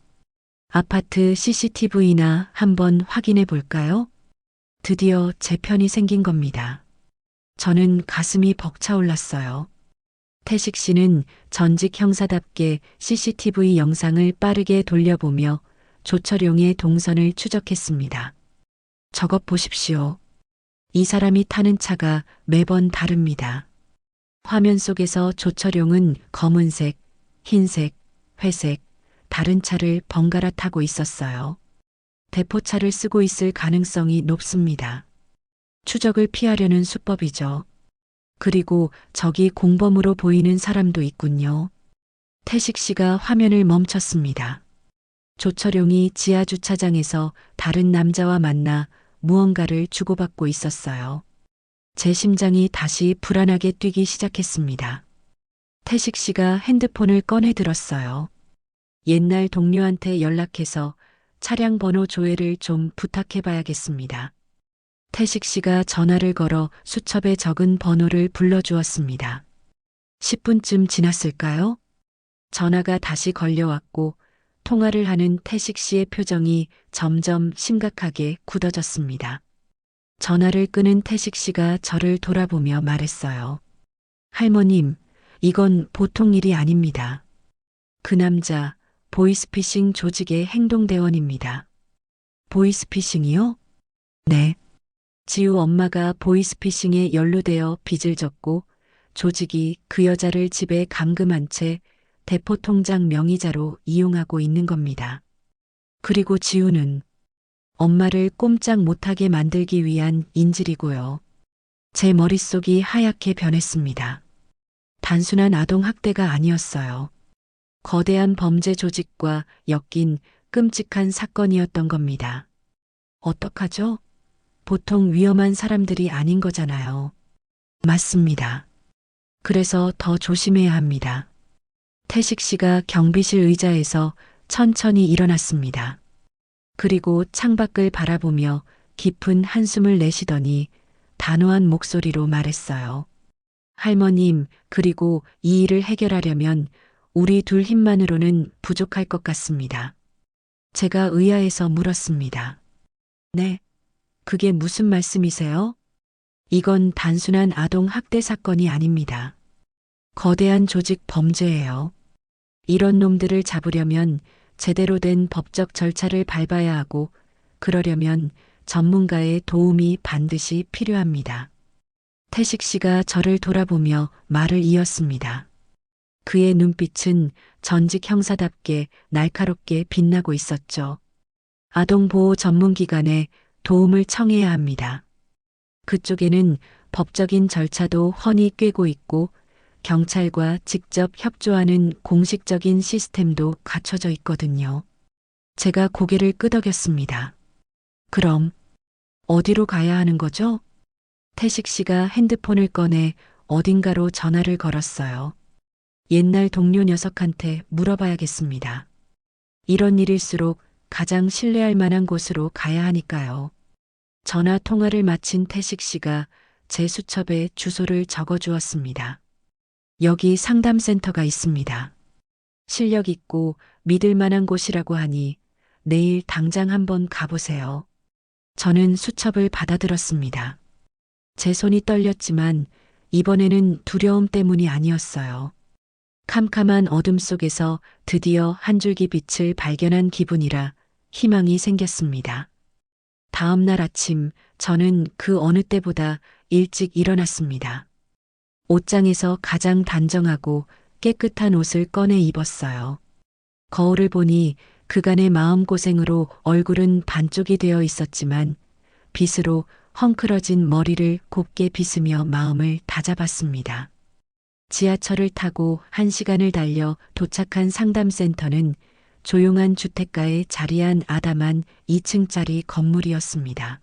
아파트 CCTV나 한번 확인해 볼까요? 드디어 제 편이 생긴 겁니다. 저는 가슴이 벅차올랐어요. 태식 씨는 전직 형사답게 CCTV 영상을 빠르게 돌려보며 조철용의 동선을 추적했습니다. 저것 보십시오. 이 사람이 타는 차가 매번 다릅니다. 화면 속에서 조철용은 검은색, 흰색, 회색, 다른 차를 번갈아 타고 있었어요. 대포차를 쓰고 있을 가능성이 높습니다. 추적을 피하려는 수법이죠. 그리고 저기 공범으로 보이는 사람도 있군요. 태식 씨가 화면을 멈췄습니다. 조철용이 지하 주차장에서 다른 남자와 만나 무언가를 주고받고 있었어요. 제 심장이 다시 불안하게 뛰기 시작했습니다. 태식 씨가 핸드폰을 꺼내 들었어요. 옛날 동료한테 연락해서 차량 번호 조회를 좀 부탁해 봐야겠습니다. 태식 씨가 전화를 걸어 수첩에 적은 번호를 불러주었습니다. 10분쯤 지났을까요? 전화가 다시 걸려왔고 통화를 하는 태식 씨의 표정이 점점 심각하게 굳어졌습니다. 전화를 끊은 태식 씨가 저를 돌아보며 말했어요. 할머님, 이건 보통 일이 아닙니다. 그 남자, 보이스피싱 조직의 행동대원입니다. 보이스피싱이요? 네. 지우 엄마가 보이스피싱에 연루되어 빚을 졌고 조직이 그 여자를 집에 감금한 채 대포통장 명의자로 이용하고 있는 겁니다. 그리고 지우는 엄마를 꼼짝 못하게 만들기 위한 인질이고요. 제 머릿속이 하얗게 변했습니다. 단순한 아동학대가 아니었어요. 거대한 범죄 조직과 엮인 끔찍한 사건이었던 겁니다. 어떡하죠? 보통 위험한 사람들이 아닌 거잖아요. 맞습니다. 그래서 더 조심해야 합니다. 태식 씨가 경비실 의자에서 천천히 일어났습니다. 그리고 창밖을 바라보며 깊은 한숨을 내쉬더니 단호한 목소리로 말했어요. 할머님, 그리고 이 일을 해결하려면 우리 둘 힘만으로는 부족할 것 같습니다. 제가 의아해서 물었습니다. 네, 그게 무슨 말씀이세요? 이건 단순한 아동 학대 사건이 아닙니다. 거대한 조직 범죄예요. 이런 놈들을 잡으려면 제대로 된 법적 절차를 밟아야 하고, 그러려면 전문가의 도움이 반드시 필요합니다. 태식 씨가 저를 돌아보며 말을 이었습니다. 그의 눈빛은 전직 형사답게 날카롭게 빛나고 있었죠. 아동보호 전문기관에 도움을 청해야 합니다. 그쪽에는 법적인 절차도 훤히 꿰고 있고 경찰과 직접 협조하는 공식적인 시스템도 갖춰져 있거든요. 제가 고개를 끄덕였습니다. 그럼 어디로 가야 하는 거죠? 태식 씨가 핸드폰을 꺼내 어딘가로 전화를 걸었어요. 옛날 동료 녀석한테 물어봐야겠습니다. 이런 일일수록 가장 신뢰할 만한 곳으로 가야 하니까요. 전화 통화를 마친 태식 씨가 제 수첩에 주소를 적어 주었습니다. 여기 상담센터가 있습니다. 실력 있고 믿을 만한 곳이라고 하니 내일 당장 한번 가보세요. 저는 수첩을 받아들었습니다. 제 손이 떨렸지만 이번에는 두려움 때문이 아니었어요. 캄캄한 어둠 속에서 드디어 한 줄기 빛을 발견한 기분이라 희망이 생겼습니다. 다음 날 아침 저는 그 어느 때보다 일찍 일어났습니다. 옷장에서 가장 단정하고 깨끗한 옷을 꺼내 입었어요. 거울을 보니 그간의 마음고생으로 얼굴은 반쪽이 되어 있었지만 빗으로 헝클어진 머리를 곱게 빗으며 마음을 다잡았습니다. 지하철을 타고 1시간을 달려 도착한 상담센터는 조용한 주택가에 자리한 아담한 2층짜리 건물이었습니다.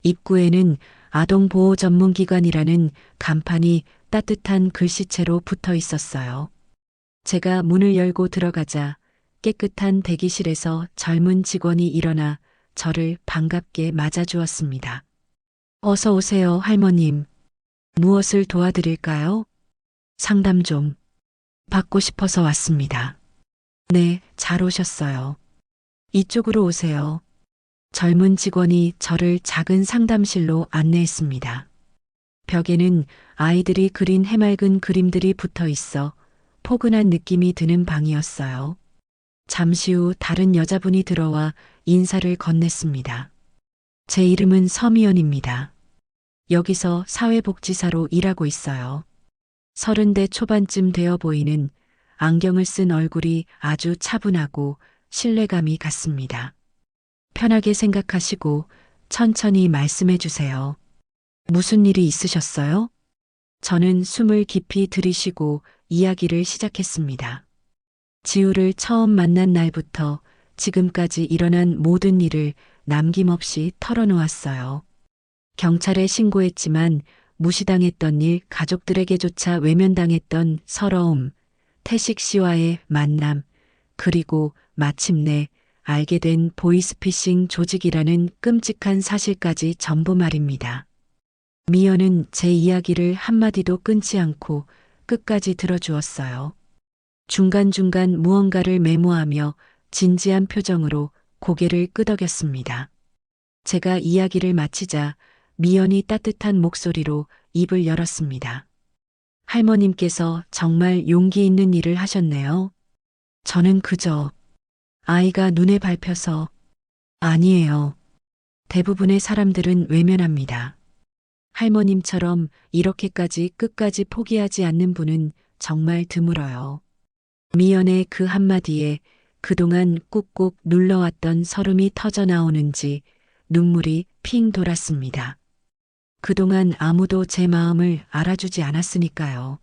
입구에는 아동보호 전문기관이라는 간판이 따뜻한 글씨체로 붙어 있었어요. 제가 문을 열고 들어가자 깨끗한 대기실에서 젊은 직원이 일어나 저를 반갑게 맞아주었습니다. 어서 오세요, 할머님. 무엇을 도와드릴까요? 상담 좀 받고 싶어서 왔습니다. 네, 잘 오셨어요. 이쪽으로 오세요. 젊은 직원이 저를 작은 상담실로 안내했습니다. 벽에는 아이들이 그린 해맑은 그림들이 붙어 있어 포근한 느낌이 드는 방이었어요. 잠시 후 다른 여자분이 들어와 인사를 건넸습니다. 제 이름은 서미연입니다. 여기서 사회복지사로 일하고 있어요. 30대 초반쯤 되어 보이는 안경을 쓴 얼굴이 아주 차분하고 신뢰감이 갔습니다. 편하게 생각하시고 천천히 말씀해 주세요. 무슨 일이 있으셨어요? 저는 숨을 깊이 들이쉬고 이야기를 시작했습니다. 지우를 처음 만난 날부터 지금까지 일어난 모든 일을 남김없이 털어놓았어요. 경찰에 신고했지만 무시당했던 일, 가족들에게조차 외면당했던 서러움, 태식 씨와의 만남, 그리고 마침내 알게 된 보이스피싱 조직이라는 끔찍한 사실까지 전부 말입니다. 미연은 제 이야기를 한마디도 끊지 않고 끝까지 들어주었어요. 중간중간 무언가를 메모하며 진지한 표정으로 고개를 끄덕였습니다. 제가 이야기를 마치자 미연이 따뜻한 목소리로 입을 열었습니다. 할머님께서 정말 용기 있는 일을 하셨네요. 저는 그저 아이가 눈에 밟혀서 아니에요. 대부분의 사람들은 외면합니다. 할머님처럼 이렇게까지 끝까지 포기하지 않는 분은 정말 드물어요. 미연의 그 한마디에 그동안 꾹꾹 눌러왔던 서름이 터져 나오는지 눈물이 핑 돌았습니다. 그동안 아무도 제 마음을 알아주지 않았으니까요.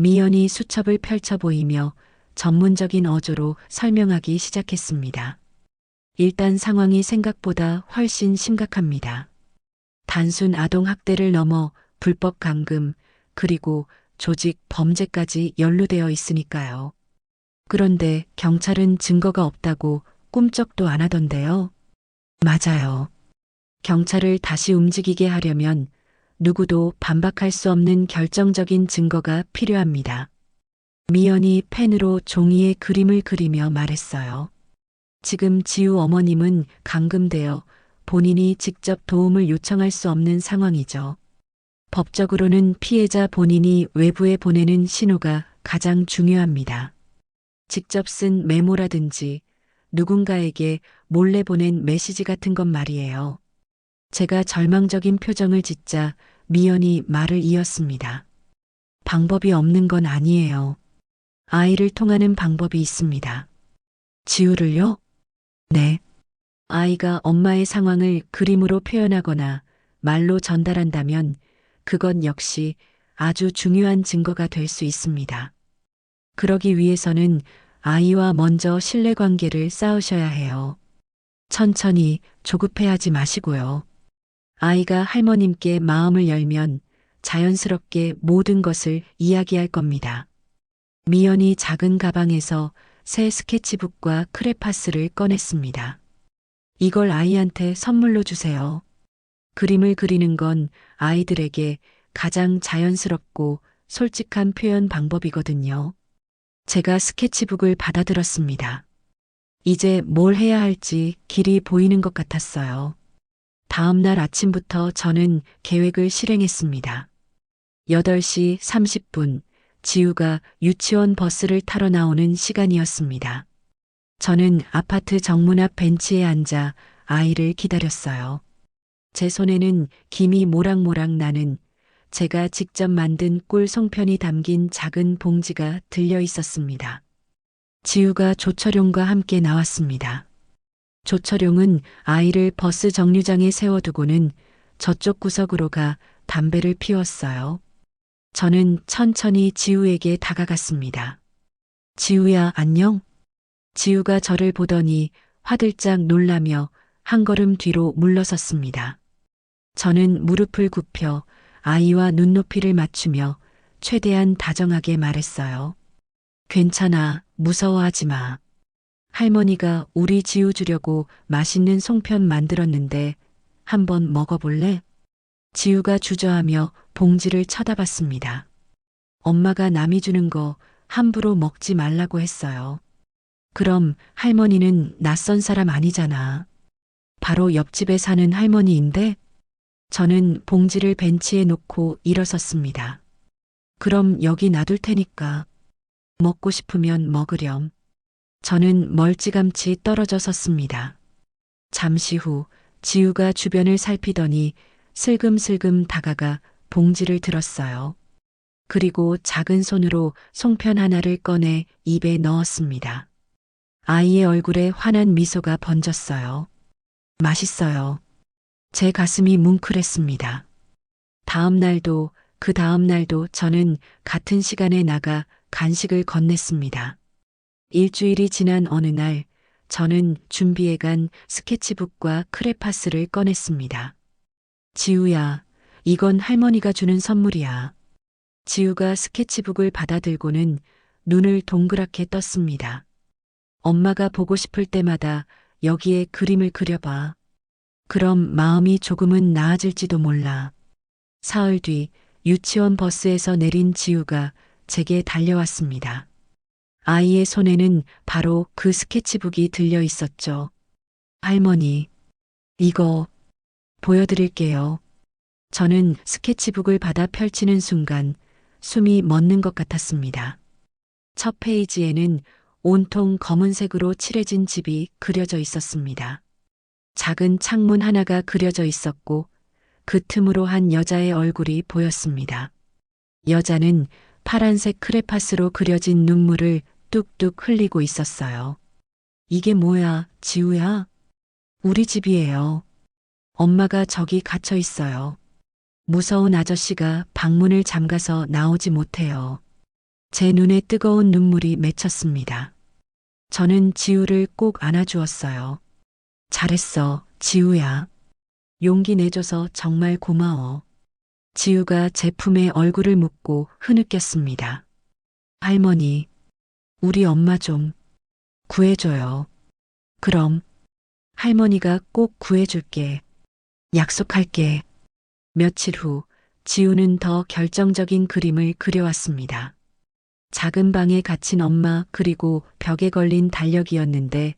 미연이 수첩을 펼쳐 보이며 전문적인 어조로 설명하기 시작했습니다. 일단 상황이 생각보다 훨씬 심각합니다. 단순 아동학대를 넘어 불법 감금, 그리고 조직 범죄까지 연루되어 있으니까요. 그런데 경찰은 증거가 없다고 꿈쩍도 안 하던데요. 맞아요. 경찰을 다시 움직이게 하려면 누구도 반박할 수 없는 결정적인 증거가 필요합니다. 미연이 펜으로 종이에 그림을 그리며 말했어요. 지금 지우 어머님은 감금되어 본인이 직접 도움을 요청할 수 없는 상황이죠. 법적으로는 피해자 본인이 외부에 보내는 신호가 가장 중요합니다. 직접 쓴 메모라든지 누군가에게 몰래 보낸 메시지 같은 것 말이에요. 제가 절망적인 표정을 짓자 미연이 말을 이었습니다. 방법이 없는 건 아니에요. 아이를 통하는 방법이 있습니다. 지우를요? 네. 아이가 엄마의 상황을 그림으로 표현하거나 말로 전달한다면 그건 역시 아주 중요한 증거가 될 수 있습니다. 그러기 위해서는 아이와 먼저 신뢰관계를 쌓으셔야 해요. 천천히 조급해하지 마시고요. 아이가 할머님께 마음을 열면 자연스럽게 모든 것을 이야기할 겁니다. 미연이 작은 가방에서 새 스케치북과 크레파스를 꺼냈습니다. 이걸 아이한테 선물로 주세요. 그림을 그리는 건 아이들에게 가장 자연스럽고 솔직한 표현 방법이거든요. 제가 스케치북을 받아들었습니다. 이제 뭘 해야 할지 길이 보이는 것 같았어요. 다음 날 아침부터 저는 계획을 실행했습니다. 8시 30분, 지우가 유치원 버스를 타러 나오는 시간이었습니다. 저는 아파트 정문 앞 벤치에 앉아 아이를 기다렸어요. 제 손에는 김이 모락모락 나는 제가 직접 만든 꿀 송편이 담긴 작은 봉지가 들려 있었습니다. 지우가 조철용과 함께 나왔습니다. 조철용은 아이를 버스 정류장에 세워두고는 저쪽 구석으로 가 담배를 피웠어요. 저는 천천히 지우에게 다가갔습니다. 지우야, 안녕? 지우가 저를 보더니 화들짝 놀라며 한 걸음 뒤로 물러섰습니다. 저는 무릎을 굽혀 아이와 눈높이를 맞추며 최대한 다정하게 말했어요. 괜찮아, 무서워하지 마. 할머니가 우리 지우 주려고 맛있는 송편 만들었는데 한번 먹어볼래? 지우가 주저하며 봉지를 쳐다봤습니다. 엄마가 남이 주는 거 함부로 먹지 말라고 했어요. 그럼 할머니는 낯선 사람 아니잖아. 바로 옆집에 사는 할머니인데? 저는 봉지를 벤치에 놓고 일어섰습니다. 그럼 여기 놔둘 테니까. 먹고 싶으면 먹으렴. 저는 멀찌감치 떨어져 섰습니다. 잠시 후 지우가 주변을 살피더니 슬금슬금 다가가 봉지를 들었어요. 그리고 작은 손으로 송편 하나를 꺼내 입에 넣었습니다. 아이의 얼굴에 환한 미소가 번졌어요. 맛있어요. 제 가슴이 뭉클했습니다. 다음 날도 그 다음 날도 저는 같은 시간에 나가 간식을 건넸습니다. 일주일이 지난 어느 날 저는 준비해간 스케치북과 크레파스를 꺼냈습니다. 지우야, 이건 할머니가 주는 선물이야. 지우가 스케치북을 받아들고는 눈을 동그랗게 떴습니다. 엄마가 보고 싶을 때마다 여기에 그림을 그려봐. 그럼 마음이 조금은 나아질지도 몰라. 사흘 뒤 유치원 버스에서 내린 지우가 제게 달려왔습니다. 아이의 손에는 바로 그 스케치북이 들려 있었죠. 할머니, 이거 보여드릴게요. 저는 스케치북을 받아 펼치는 순간 숨이 멎는 것 같았습니다. 첫 페이지에는 온통 검은색으로 칠해진 집이 그려져 있었습니다. 작은 창문 하나가 그려져 있었고 그 틈으로 한 여자의 얼굴이 보였습니다. 여자는 파란색 크레파스로 그려진 눈물을 뚝뚝 흘리고 있었어요. 이게 뭐야, 지우야? 우리 집이에요. 엄마가 저기 갇혀 있어요. 무서운 아저씨가 방문을 잠가서 나오지 못해요. 제 눈에 뜨거운 눈물이 맺혔습니다. 저는 지우를 꼭 안아주었어요. 잘했어, 지우야. 용기 내줘서 정말 고마워. 지우가 제 품에 얼굴을 묻고 흐느꼈습니다. 할머니, 우리 엄마 좀 구해줘요. 그럼 할머니가 꼭 구해줄게. 약속할게. 며칠 후 지우는 더 결정적인 그림을 그려왔습니다. 작은 방에 갇힌 엄마 그리고 벽에 걸린 달력이었는데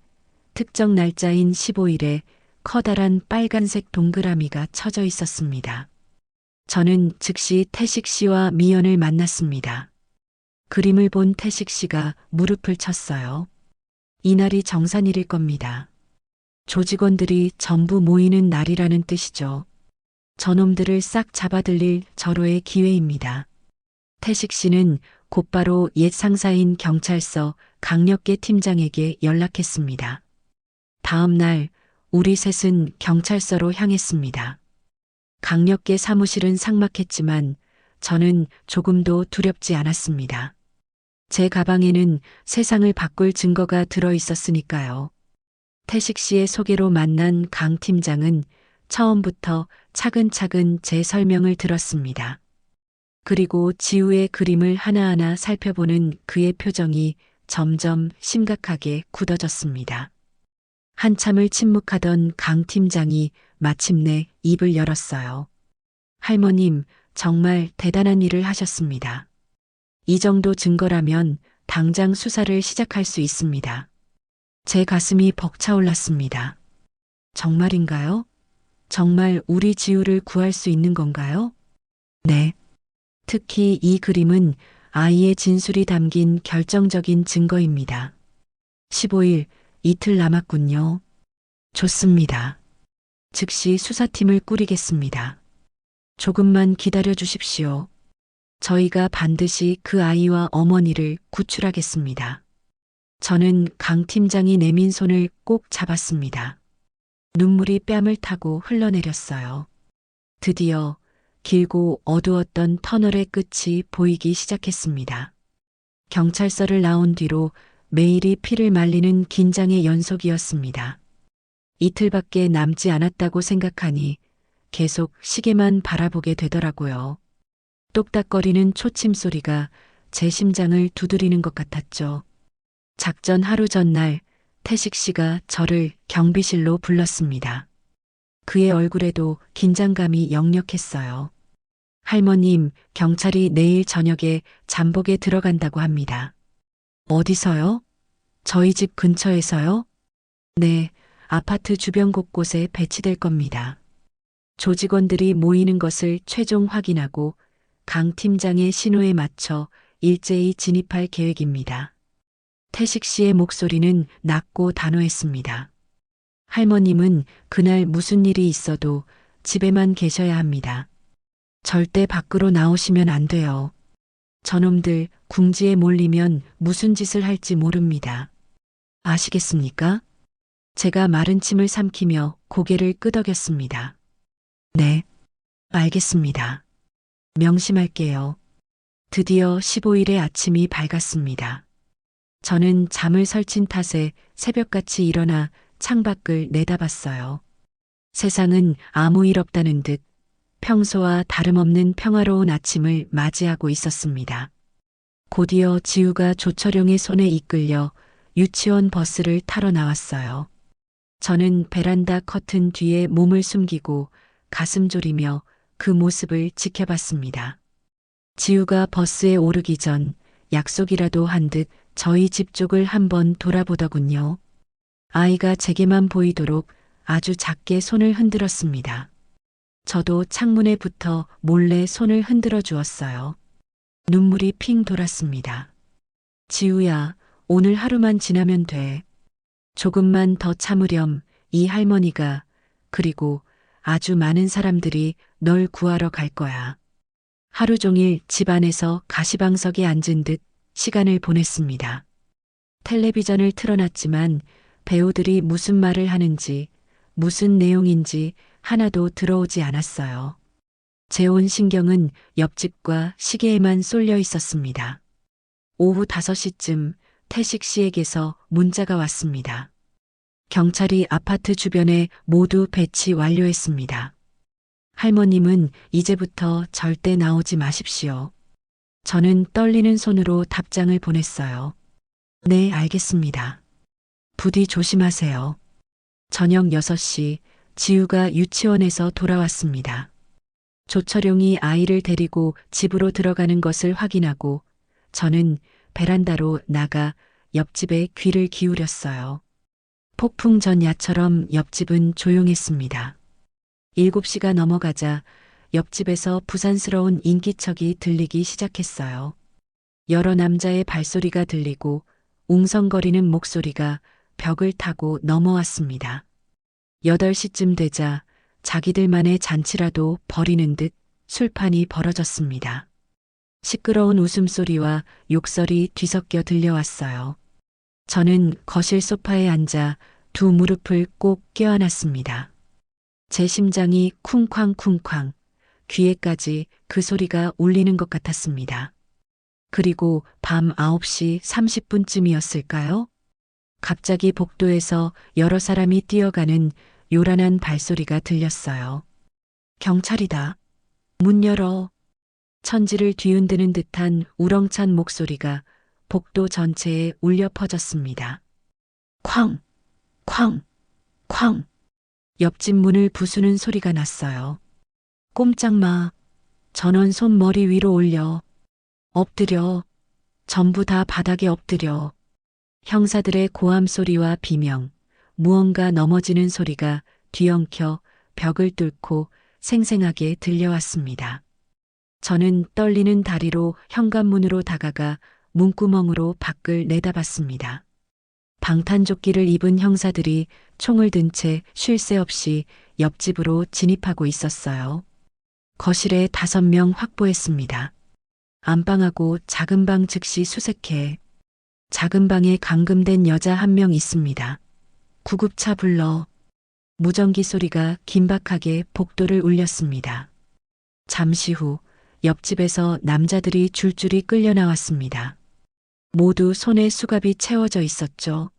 특정 날짜인 15일에 커다란 빨간색 동그라미가 쳐져 있었습니다. 저는 즉시 태식 씨와 미연을 만났습니다. 그림을 본 태식 씨가 무릎을 쳤어요. 이날이 정산일일 겁니다. 조직원들이 전부 모이는 날이라는 뜻이죠. 저놈들을 싹 잡아들릴 절호의 기회입니다. 태식 씨는 곧바로 옛 상사인 경찰서 강력계 팀장에게 연락했습니다. 다음 날 우리 셋은 경찰서로 향했습니다. 강력계 사무실은 삭막했지만 저는 조금도 두렵지 않았습니다. 제 가방에는 세상을 바꿀 증거가 들어 있었으니까요. 태식 씨의 소개로 만난 강 팀장은 처음부터 차근차근 제 설명을 들었습니다. 그리고 지우의 그림을 하나하나 살펴보는 그의 표정이 점점 심각하게 굳어졌습니다. 한참을 침묵하던 강 팀장이 마침내 입을 열었어요. 할머님, 정말 대단한 일을 하셨습니다. 이 정도 증거라면 당장 수사를 시작할 수 있습니다. 제 가슴이 벅차올랐습니다. 정말인가요? 정말 우리 지우를 구할 수 있는 건가요? 네. 특히 이 그림은 아이의 진술이 담긴 결정적인 증거입니다. 15일, 이틀 남았군요. 좋습니다. 즉시 수사팀을 꾸리겠습니다. 조금만 기다려 주십시오. 저희가 반드시 그 아이와 어머니를 구출하겠습니다. 저는 강 팀장이 내민 손을 꼭 잡았습니다. 눈물이 뺨을 타고 흘러내렸어요. 드디어 길고 어두웠던 터널의 끝이 보이기 시작했습니다. 경찰서를 나온 뒤로 매일이 피를 말리는 긴장의 연속이었습니다. 이틀밖에 남지 않았다고 생각하니 계속 시계만 바라보게 되더라고요. 똑딱거리는 초침 소리가 제 심장을 두드리는 것 같았죠. 작전 하루 전날 태식 씨가 저를 경비실로 불렀습니다. 그의 얼굴에도 긴장감이 역력했어요. 할머님, 경찰이 내일 저녁에 잠복에 들어간다고 합니다. 어디서요? 저희 집 근처에서요? 네, 아파트 주변 곳곳에 배치될 겁니다. 조직원들이 모이는 것을 최종 확인하고 강 팀장의 신호에 맞춰 일제히 진입할 계획입니다. 태식 씨의 목소리는 낮고 단호했습니다. 할머님은 그날 무슨 일이 있어도 집에만 계셔야 합니다. 절대 밖으로 나오시면 안 돼요. 저놈들 궁지에 몰리면 무슨 짓을 할지 모릅니다. 아시겠습니까? 제가 마른 침을 삼키며 고개를 끄덕였습니다. 네, 알겠습니다. 명심할게요. 드디어 15일의 아침이 밝았습니다. 저는 잠을 설친 탓에 새벽같이 일어나 창밖을 내다봤어요. 세상은 아무 일 없다는 듯 평소와 다름없는 평화로운 아침을 맞이하고 있었습니다. 곧이어 지우가 조철용의 손에 이끌려 유치원 버스를 타러 나왔어요. 저는 베란다 커튼 뒤에 몸을 숨기고 가슴 졸이며 그 모습을 지켜봤습니다. 지우가 버스에 오르기 전 약속이라도 한 듯 저희 집 쪽을 한번 돌아보더군요. 아이가 제게만 보이도록 아주 작게 손을 흔들었습니다. 저도 창문에 붙어 몰래 손을 흔들어 주었어요. 눈물이 핑 돌았습니다. 지우야, 오늘 하루만 지나면 돼. 조금만 더 참으렴. 이 할머니가, 그리고 아주 많은 사람들이 널 구하러 갈 거야. 하루 종일 집 안에서 가시방석에 앉은 듯 시간을 보냈습니다. 텔레비전을 틀어놨지만 배우들이 무슨 말을 하는지, 무슨 내용인지 하나도 들어오지 않았어요. 제 온 신경은 옆집과 시계에만 쏠려 있었습니다. 오후 5시쯤 태식 씨에게서 문자가 왔습니다. 경찰이 아파트 주변에 모두 배치 완료했습니다. 할머님은 이제부터 절대 나오지 마십시오. 저는 떨리는 손으로 답장을 보냈어요. 네, 알겠습니다. 부디 조심하세요. 저녁 6시 지우가 유치원에서 돌아왔습니다. 조철용이 아이를 데리고 집으로 들어가는 것을 확인하고 저는 베란다로 나가 옆집에 귀를 기울였어요. 폭풍 전야처럼 옆집은 조용했습니다. 7시가 넘어가자 옆집에서 부산스러운 인기척이 들리기 시작했어요. 여러 남자의 발소리가 들리고 웅성거리는 목소리가 벽을 타고 넘어왔습니다. 8시쯤 되자 자기들만의 잔치라도 벌이는 듯 술판이 벌어졌습니다. 시끄러운 웃음소리와 욕설이 뒤섞여 들려왔어요. 저는 거실 소파에 앉아 두 무릎을 꼭 껴안았습니다. 제 심장이 쿵쾅쿵쾅, 귀에까지 그 소리가 울리는 것 같았습니다. 그리고 밤 9시 30분쯤이었을까요? 갑자기 복도에서 여러 사람이 뛰어가는 요란한 발소리가 들렸어요. 경찰이다. 문 열어. 천지를 뒤흔드는 듯한 우렁찬 목소리가 복도 전체에 울려 퍼졌습니다. 쾅! 쾅! 쾅! 옆집 문을 부수는 소리가 났어요. 꼼짝 마. 전원 손 머리 위로 올려. 엎드려. 전부 다 바닥에 엎드려. 형사들의 고함 소리와 비명, 무언가 넘어지는 소리가 뒤엉켜 벽을 뚫고 생생하게 들려왔습니다. 저는 떨리는 다리로 현관문으로 다가가 문구멍으로 밖을 내다봤습니다. 방탄조끼를 입은 형사들이 총을 든 채 쉴 새 없이 옆집으로 진입하고 있었어요. 거실에 5명 확보했습니다. 안방하고 작은 방 즉시 수색해. 작은 방에 감금된 여자 1명 있습니다. 구급차 불러. 무전기 소리가 긴박하게 복도를 울렸습니다. 잠시 후 옆집에서 남자들이 줄줄이 끌려 나왔습니다. 모두 손에 수갑이 채워져 있었죠.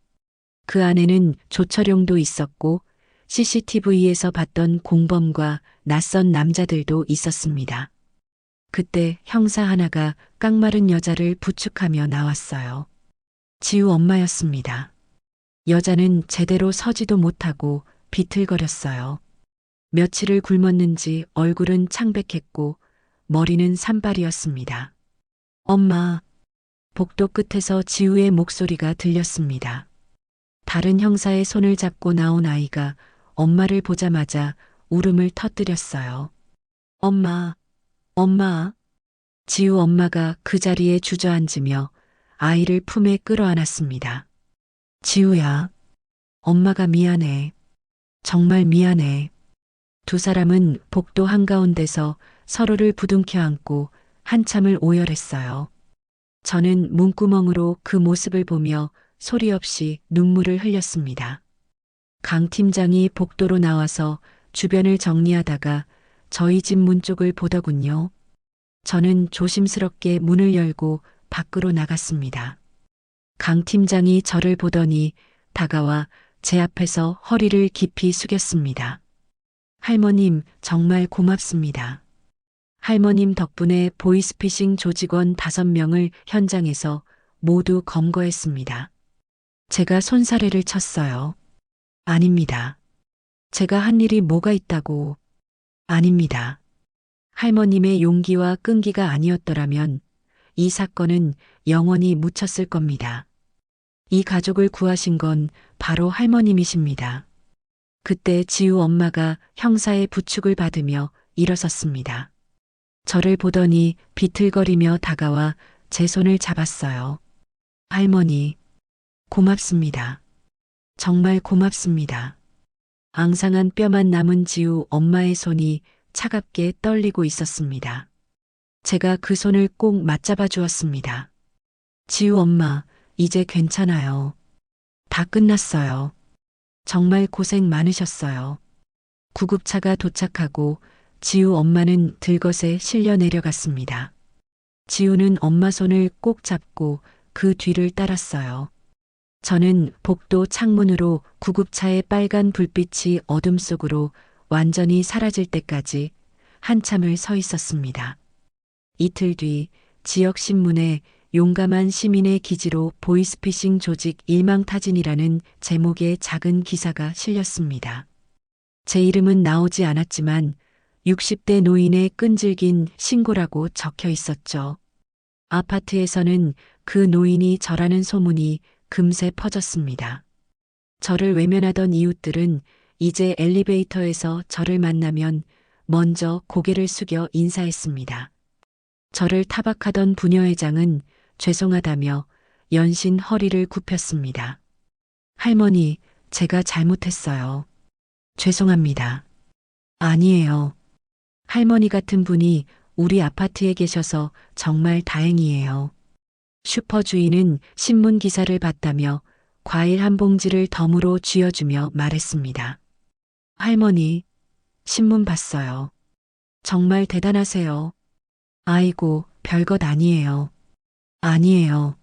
그 안에는 조철용도 있었고 CCTV에서 봤던 공범과 낯선 남자들도 있었습니다. 그때 형사 하나가 깡마른 여자를 부축하며 나왔어요. 지우 엄마였습니다. 여자는 제대로 서지도 못하고 비틀거렸어요. 며칠을 굶었는지 얼굴은 창백했고 머리는 산발이었습니다. 엄마. 복도 끝에서 지우의 목소리가 들렸습니다. 다른 형사의 손을 잡고 나온 아이가 엄마를 보자마자 울음을 터뜨렸어요. 엄마, 엄마. 지우 엄마가 그 자리에 주저앉으며 아이를 품에 끌어안았습니다. 지우야, 엄마가 미안해. 정말 미안해. 두 사람은 복도 한가운데서 서로를 부둥켜 안고 한참을 오열했어요. 저는 문구멍으로 그 모습을 보며 소리 없이 눈물을 흘렸습니다. 강 팀장이 복도로 나와서 주변을 정리하다가 저희 집 문 쪽을 보더군요. 저는 조심스럽게 문을 열고 밖으로 나갔습니다. 강 팀장이 저를 보더니 다가와 제 앞에서 허리를 깊이 숙였습니다. 할머님, 정말 고맙습니다. 할머님 덕분에 보이스피싱 조직원 5명을 현장에서 모두 검거했습니다. 제가 손사래를 쳤어요. 아닙니다. 제가 한 일이 뭐가 있다고. 아닙니다. 할머님의 용기와 끈기가 아니었더라면 이 사건은 영원히 묻혔을 겁니다. 이 가족을 구하신 건 바로 할머님이십니다. 그때 지우 엄마가 형사의 부축을 받으며 일어섰습니다. 저를 보더니 비틀거리며 다가와 제 손을 잡았어요. 할머니, 고맙습니다. 정말 고맙습니다. 앙상한 뼈만 남은 지우 엄마의 손이 차갑게 떨리고 있었습니다. 제가 그 손을 꼭 맞잡아 주었습니다. 지우 엄마, 이제 괜찮아요. 다 끝났어요. 정말 고생 많으셨어요. 구급차가 도착하고 지우 엄마는 들것에 실려 내려갔습니다. 지우는 엄마 손을 꼭 잡고 그 뒤를 따랐어요. 저는 복도 창문으로 구급차의 빨간 불빛이 어둠 속으로 완전히 사라질 때까지 한참을 서 있었습니다. 이틀 뒤 지역 신문에 용감한 시민의 기지로 보이스피싱 조직 일망타진이라는 제목의 작은 기사가 실렸습니다. 제 이름은 나오지 않았지만 60대 노인의 끈질긴 신고라고 적혀 있었죠. 아파트에서는 그 노인이 저라는 소문이 금세 퍼졌습니다. 저를 외면하던 이웃들은 이제 엘리베이터에서 저를 만나면 먼저 고개를 숙여 인사했습니다. 저를 타박하던 부녀회장은 죄송하다며 연신 허리를 굽혔습니다. 할머니, 제가 잘못했어요. 죄송합니다. 아니에요. 할머니 같은 분이 우리 아파트에 계셔서 정말 다행이에요. 슈퍼 주인은 신문 기사를 봤다며 과일 한 봉지를 덤으로 쥐어주며 말했습니다. 할머니, 신문 봤어요. 정말 대단하세요. 아이고, 별것 아니에요. 아니에요.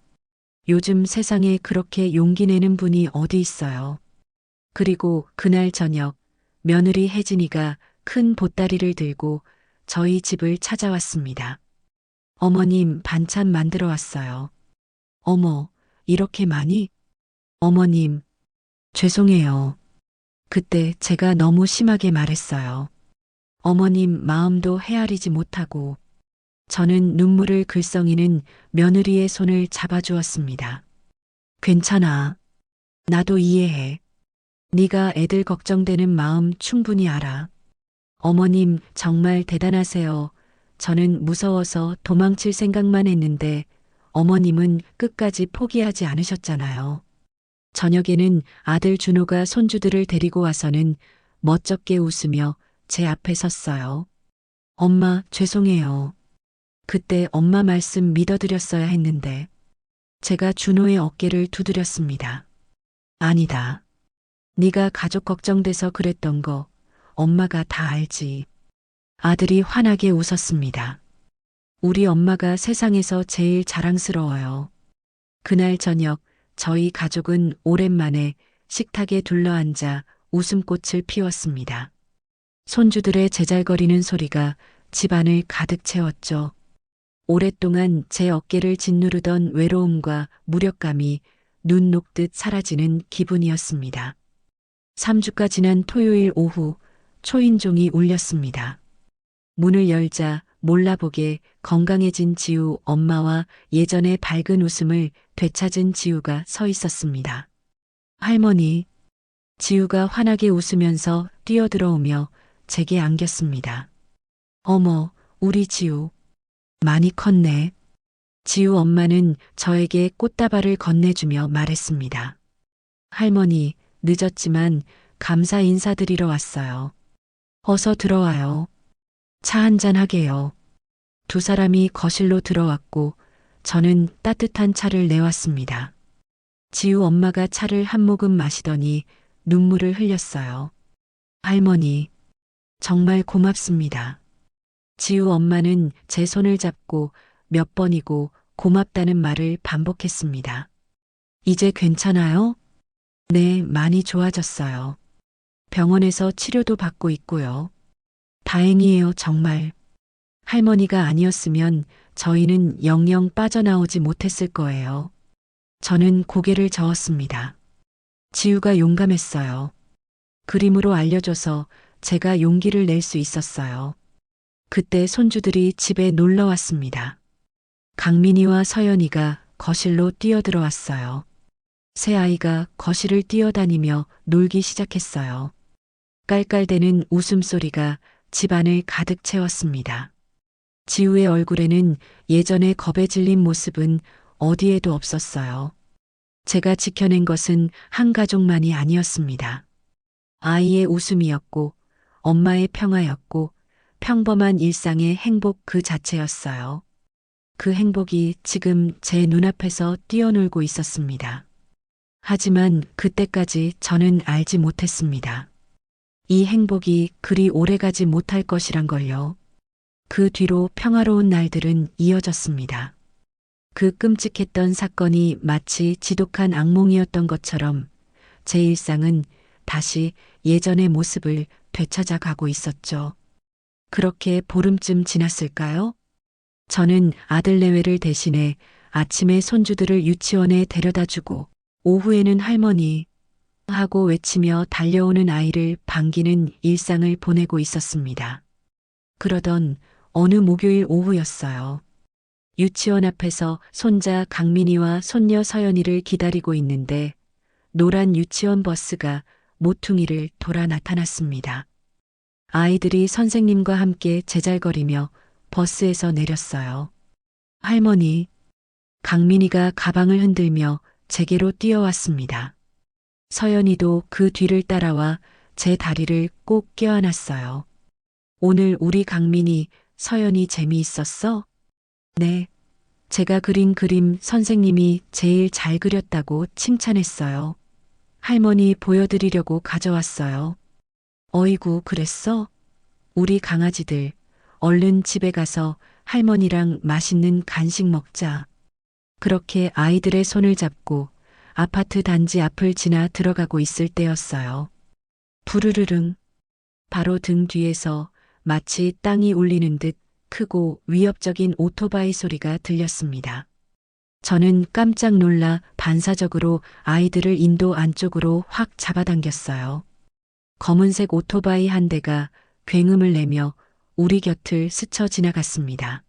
요즘 세상에 그렇게 용기 내는 분이 어디 있어요. 그리고 그날 저녁 며느리 혜진이가 큰 보따리를 들고 저희 집을 찾아왔습니다. 어머님 반찬 만들어 왔어요. 어머, 이렇게 많이? 어머님, 죄송해요. 그때 제가 너무 심하게 말했어요. 어머님 마음도 헤아리지 못하고 저는 눈물을 글썽이는 며느리의 손을 잡아주었습니다. 괜찮아. 나도 이해해. 네가 애들 걱정되는 마음 충분히 알아. 어머님 정말 대단하세요. 저는 무서워서 도망칠 생각만 했는데 어머님은 끝까지 포기하지 않으셨잖아요. 저녁에는 아들 준호가 손주들을 데리고 와서는 멋쩍게 웃으며 제 앞에 섰어요. 엄마, 죄송해요. 그때 엄마 말씀 믿어드렸어야 했는데 제가 준호의 어깨를 두드렸습니다. 아니다. 네가 가족 걱정돼서 그랬던 거 엄마가 다 알지. 아들이 환하게 웃었습니다. 우리 엄마가 세상에서 제일 자랑스러워요. 그날 저녁 저희 가족은 오랜만에 식탁에 둘러앉아 웃음꽃을 피웠습니다. 손주들의 제잘거리는 소리가 집안을 가득 채웠죠. 오랫동안 제 어깨를 짓누르던 외로움과 무력감이 눈 녹듯 사라지는 기분이었습니다. 3주가 지난 토요일 오후 초인종이 울렸습니다. 문을 열자 몰라보게 건강해진 지우 엄마와 예전의 밝은 웃음을 되찾은 지우가 서 있었습니다. 할머니, 지우가 환하게 웃으면서 뛰어들어오며 제게 안겼습니다. 어머, 우리 지우. 많이 컸네. 지우 엄마는 저에게 꽃다발을 건네주며 말했습니다. 할머니, 늦었지만 감사 인사드리러 왔어요. 어서 들어와요. 차 한잔 하게요. 두 사람이 거실로 들어왔고 저는 따뜻한 차를 내왔습니다. 지우 엄마가 차를 한 모금 마시더니 눈물을 흘렸어요. 할머니, 정말 고맙습니다. 지우 엄마는 제 손을 잡고 몇 번이고 고맙다는 말을 반복했습니다. 이제 괜찮아요? 네, 많이 좋아졌어요. 병원에서 치료도 받고 있고요. 다행이에요, 정말. 할머니가 아니었으면 저희는 영영 빠져나오지 못했을 거예요. 저는 고개를 저었습니다. 지우가 용감했어요. 그림으로 알려줘서 제가 용기를 낼 수 있었어요. 그때 손주들이 집에 놀러 왔습니다. 강민이와 서연이가 거실로 뛰어들어왔어요. 새 아이가 거실을 뛰어다니며 놀기 시작했어요. 깔깔대는 웃음소리가 집안을 가득 채웠습니다. 지우의 얼굴에는 예전의 겁에 질린 모습은 어디에도 없었어요. 제가 지켜낸 것은 한 가족만이 아니었습니다. 아이의 웃음이었고, 엄마의 평화였고, 평범한 일상의 행복 그 자체였어요. 그 행복이 지금 제 눈앞에서 뛰어놀고 있었습니다. 하지만 그때까지 저는 알지 못했습니다. 이 행복이 그리 오래가지 못할 것이란 걸요. 그 뒤로 평화로운 날들은 이어졌습니다. 그 끔찍했던 사건이 마치 지독한 악몽이었던 것처럼 제 일상은 다시 예전의 모습을 되찾아 가고 있었죠. 그렇게 보름쯤 지났을까요? 저는 아들 내외를 대신해 아침에 손주들을 유치원에 데려다 주고 오후에는 할머니 하고 외치며 달려오는 아이를 반기는 일상을 보내고 있었습니다. 그러던 어느 목요일 오후였어요. 유치원 앞에서 손자 강민이와 손녀 서연이를 기다리고 있는데 노란 유치원 버스가 모퉁이를 돌아 나타났습니다. 아이들이 선생님과 함께 제잘거리며 버스에서 내렸어요. 할머니, 강민이가 가방을 흔들며 제게로 뛰어왔습니다. 서연이도 그 뒤를 따라와 제 다리를 꼭 껴안았어요. 오늘 우리 강민이, 서연이 재미있었어? 네. 제가 그린 그림 선생님이 제일 잘 그렸다고 칭찬했어요. 할머니 보여드리려고 가져왔어요. 어이구, 그랬어? 우리 강아지들, 얼른 집에 가서 할머니랑 맛있는 간식 먹자. 그렇게 아이들의 손을 잡고 아파트 단지 앞을 지나 들어가고 있을 때였어요. 부르르릉. 바로 등 뒤에서 마치 땅이 울리는 듯 크고 위협적인 오토바이 소리가 들렸습니다. 저는 깜짝 놀라 반사적으로 아이들을 인도 안쪽으로 확 잡아당겼어요. 검은색 오토바이 한 대가 굉음을 내며 우리 곁을 스쳐 지나갔습니다.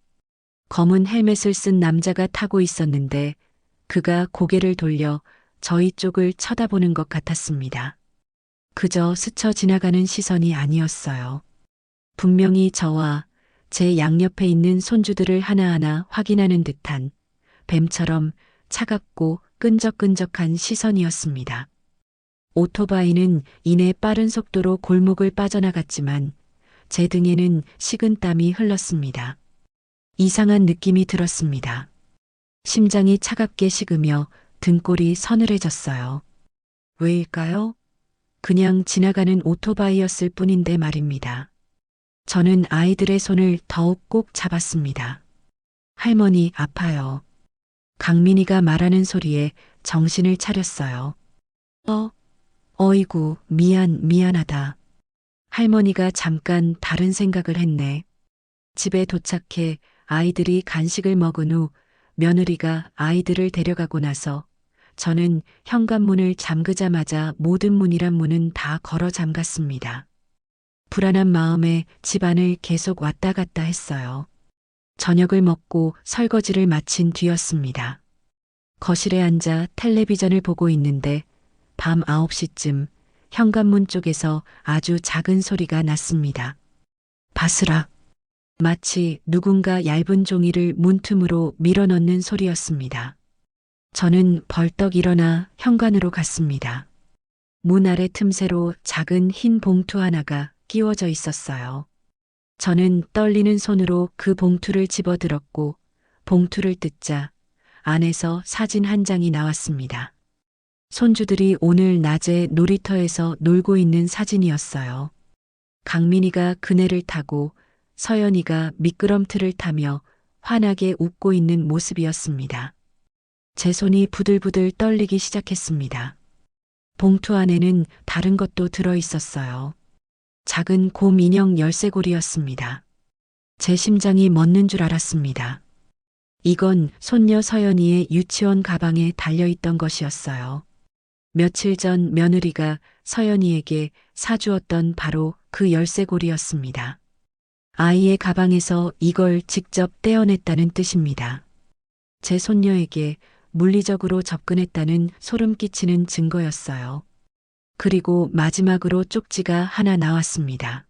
검은 헬멧을 쓴 남자가 타고 있었는데 그가 고개를 돌려 저희 쪽을 쳐다보는 것 같았습니다. 그저 스쳐 지나가는 시선이 아니었어요. 분명히 저와 제 양옆에 있는 손주들을 하나하나 확인하는 듯한 뱀처럼 차갑고 끈적끈적한 시선이었습니다. 오토바이는 이내 빠른 속도로 골목을 빠져나갔지만 제 등에는 식은땀이 흘렀습니다. 이상한 느낌이 들었습니다. 심장이 차갑게 식으며 등골이 서늘해졌어요. 왜일까요? 그냥 지나가는 오토바이였을 뿐인데 말입니다. 저는 아이들의 손을 더욱 꼭 잡았습니다. 할머니, 아파요. 강민이가 말하는 소리에 정신을 차렸어요. 어이구, 미안하다. 할머니가 잠깐 다른 생각을 했네. 집에 도착해 아이들이 간식을 먹은 후 며느리가 아이들을 데려가고 나서 저는 현관문을 잠그자마자 모든 문이란 문은 다 걸어 잠갔습니다. 불안한 마음에 집안을 계속 왔다 갔다 했어요. 저녁을 먹고 설거지를 마친 뒤였습니다. 거실에 앉아 텔레비전을 보고 있는데 밤 9시쯤 현관문 쪽에서 아주 작은 소리가 났습니다. 바스락. 마치 누군가 얇은 종이를 문틈으로 밀어넣는 소리였습니다. 저는 벌떡 일어나 현관으로 갔습니다. 문 아래 틈새로 작은 흰 봉투 하나가 끼워져 있었어요. 저는 떨리는 손으로 그 봉투를 집어들었고 봉투를 뜯자 안에서 사진 한 장이 나왔습니다. 손주들이 오늘 낮에 놀이터에서 놀고 있는 사진이었어요. 강민이가 그네를 타고 서연이가 미끄럼틀을 타며 환하게 웃고 있는 모습이었습니다. 제 손이 부들부들 떨리기 시작했습니다. 봉투 안에는 다른 것도 들어 있었어요. 작은 곰 인형 열쇠고리였습니다. 제 심장이 멎는 줄 알았습니다. 이건 손녀 서연이의 유치원 가방에 달려있던 것이었어요. 며칠 전 며느리가 서연이에게 사주었던 바로 그 열쇠고리였습니다. 아이의 가방에서 이걸 직접 떼어냈다는 뜻입니다. 제 손녀에게 물리적으로 접근했다는 소름 끼치는 증거였어요. 그리고 마지막으로 쪽지가 하나 나왔습니다.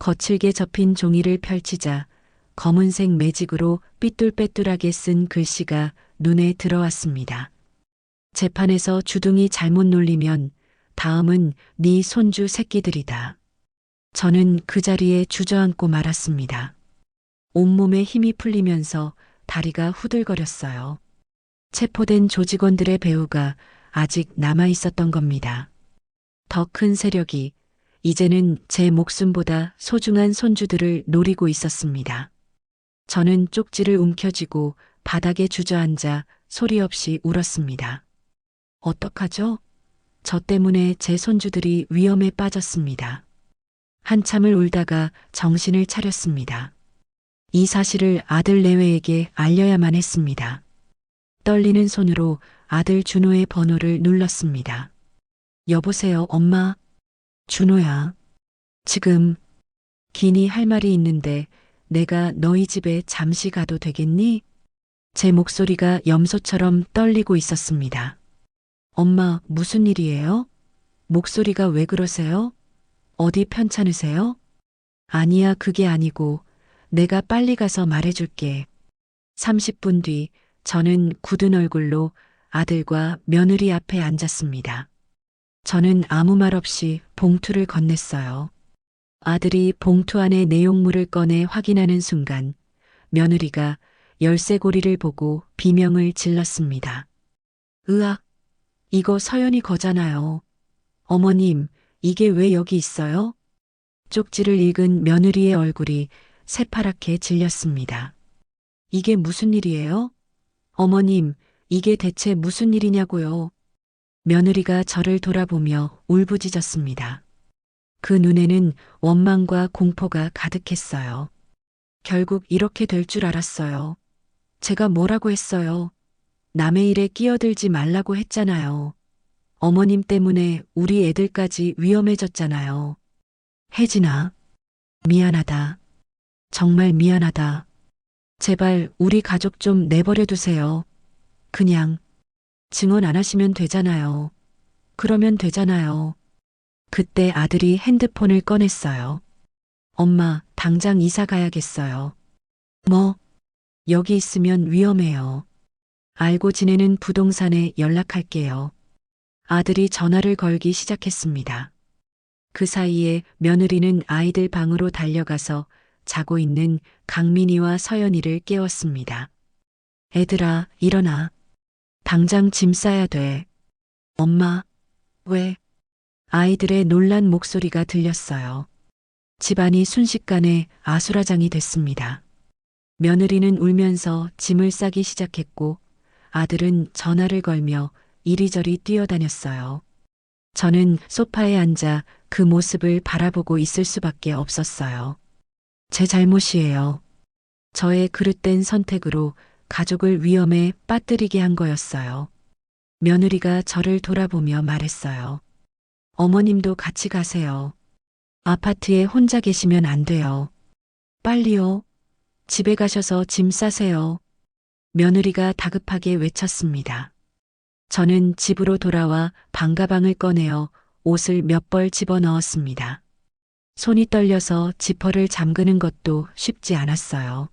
거칠게 접힌 종이를 펼치자 검은색 매직으로 삐뚤빼뚤하게 쓴 글씨가 눈에 들어왔습니다. 재판에서 주둥이 잘못 놀리면 다음은 네 손주 새끼들이다. 저는 그 자리에 주저앉고 말았습니다. 온몸에 힘이 풀리면서 다리가 후들거렸어요. 체포된 조직원들의 배후가 아직 남아 있었던 겁니다. 더 큰 세력이 이제는 제 목숨보다 소중한 손주들을 노리고 있었습니다. 저는 쪽지를 움켜쥐고 바닥에 주저앉아 소리 없이 울었습니다. 어떡하죠? 저 때문에 제 손주들이 위험에 빠졌습니다. 한참을 울다가 정신을 차렸습니다. 이 사실을 아들 내외에게 알려야만 했습니다. 떨리는 손으로 아들 준호의 번호를 눌렀습니다. 여보세요, 엄마. 준호야. 지금 기니 할 말이 있는데 내가 너희 집에 잠시 가도 되겠니? 제 목소리가 염소처럼 떨리고 있었습니다. 엄마, 무슨 일이에요? 목소리가 왜 그러세요? 어디 편찮으세요? 아니야, 그게 아니고 내가 빨리 가서 말해줄게. 30분 뒤 저는 굳은 얼굴로 아들과 며느리 앞에 앉았습니다. 저는 아무 말 없이 봉투를 건넸어요. 아들이 봉투 안에 내용물을 꺼내 확인하는 순간 며느리가 열쇠고리를 보고 비명을 질렀습니다. 으악, 이거 서연이 거잖아요. 어머님, 이게 왜 여기 있어요? 쪽지를 읽은 며느리의 얼굴이 새파랗게 질렸습니다. 이게 무슨 일이에요? 어머님, 이게 대체 무슨 일이냐고요? 며느리가 저를 돌아보며 울부짖었습니다. 그 눈에는 원망과 공포가 가득했어요. 결국 이렇게 될 줄 알았어요. 제가 뭐라고 했어요? 남의 일에 끼어들지 말라고 했잖아요. 어머님 때문에 우리 애들까지 위험해졌잖아요. 혜진아, 미안하다. 정말 미안하다. 제발 우리 가족 좀 내버려 두세요. 그냥 증언 안 하시면 되잖아요. 그러면 되잖아요. 그때 아들이 핸드폰을 꺼냈어요. 엄마, 당장 이사 가야겠어요. 뭐? 여기 있으면 위험해요. 알고 지내는 부동산에 연락할게요. 아들이 전화를 걸기 시작했습니다. 그 사이에 며느리는 아이들 방으로 달려가서 자고 있는 강민이와 서연이를 깨웠습니다. 애들아, 일어나. 당장 짐 싸야 돼. 엄마, 왜? 아이들의 놀란 목소리가 들렸어요. 집안이 순식간에 아수라장이 됐습니다. 며느리는 울면서 짐을 싸기 시작했고 아들은 전화를 걸며 이리저리 뛰어다녔어요. 저는 소파에 앉아 그 모습을 바라보고 있을 수밖에 없었어요. 제 잘못이에요. 저의 그릇된 선택으로 가족을 위험에 빠뜨리게 한 거였어요. 며느리가 저를 돌아보며 말했어요. 어머님도 같이 가세요. 아파트에 혼자 계시면 안 돼요. 빨리요. 집에 가셔서 짐 싸세요. 며느리가 다급하게 외쳤습니다. 저는 집으로 돌아와 방가방을 꺼내어 옷을 몇 벌 집어넣었습니다. 손이 떨려서 지퍼를 잠그는 것도 쉽지 않았어요.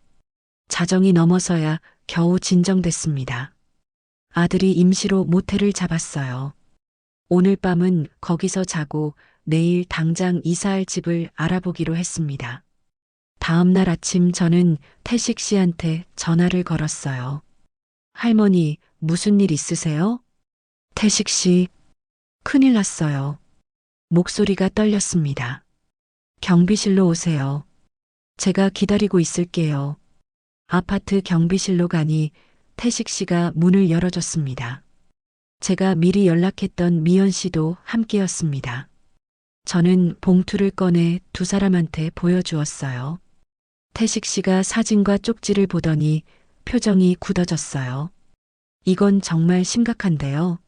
자정이 넘어서야 겨우 진정됐습니다. 아들이 임시로 모텔을 잡았어요. 오늘 밤은 거기서 자고 내일 당장 이사할 집을 알아보기로 했습니다. 다음 날 아침 저는 태식 씨한테 전화를 걸었어요. 할머니, 무슨 일 있으세요? 태식 씨, 큰일 났어요. 목소리가 떨렸습니다. 경비실로 오세요. 제가 기다리고 있을게요. 아파트 경비실로 가니 태식 씨가 문을 열어줬습니다. 제가 미리 연락했던 미연 씨도 함께였습니다. 저는 봉투를 꺼내 두 사람한테 보여주었어요. 태식 씨가 사진과 쪽지를 보더니 표정이 굳어졌어요. 이건 정말 심각한데요.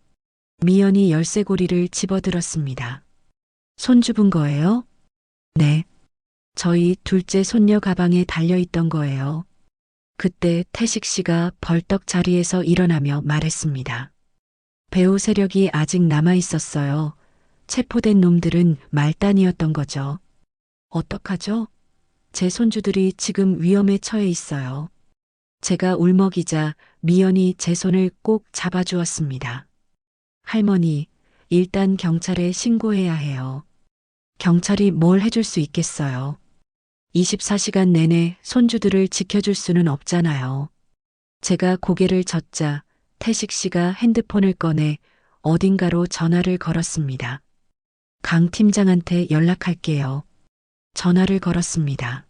미연이 열쇠고리를 집어들었습니다. 손주분 거예요? 네. 저희 둘째 손녀 가방에 달려있던 거예요. 그때 태식 씨가 벌떡 자리에서 일어나며 말했습니다. 배후 세력이 아직 남아 있었어요. 체포된 놈들은 말단이었던 거죠. 어떡하죠? 제 손주들이 지금 위험에 처해 있어요. 제가 울먹이자 미연이 제 손을 꼭 잡아주었습니다. 할머니, 일단 경찰에 신고해야 해요. 경찰이 뭘 해줄 수 있겠어요. 24시간 내내 손주들을 지켜줄 수는 없잖아요. 제가 고개를 젓자 태식 씨가 핸드폰을 꺼내 어딘가로 전화를 걸었습니다. 강 팀장한테 연락할게요. 전화를 걸었습니다.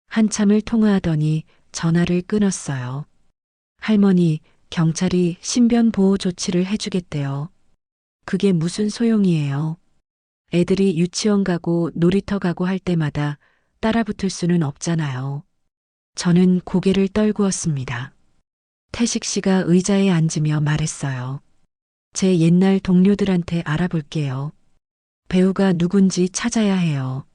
한참을 통화하더니 전화를 끊었어요. 할머니, 경찰이 신변 보호 조치를 해주겠대요. 그게 무슨 소용이에요. 애들이 유치원 가고 놀이터 가고 할 때마다 따라붙을 수는 없잖아요. 저는 고개를 떨구었습니다. 태식 씨가 의자에 앉으며 말했어요. 제 옛날 동료들한테 알아볼게요. 배우가 누군지 찾아야 해요.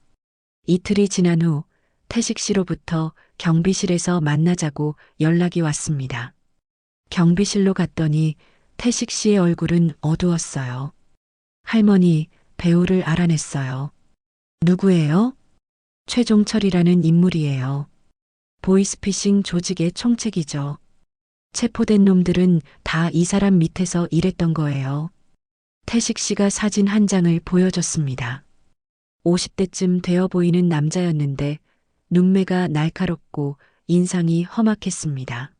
이틀이 지난 후 태식 씨로부터 경비실에서 만나자고 연락이 왔습니다. 경비실로 갔더니 태식 씨의 얼굴은 어두웠어요. 할머니, 배우를 알아냈어요. 누구예요? 최종철이라는 인물이에요. 보이스피싱 조직의 총책이죠. 체포된 놈들은 다 이 사람 밑에서 일했던 거예요. 태식 씨가 사진 한 장을 보여줬습니다. 50대쯤 되어 보이는 남자였는데 눈매가 날카롭고 인상이 험악했습니다.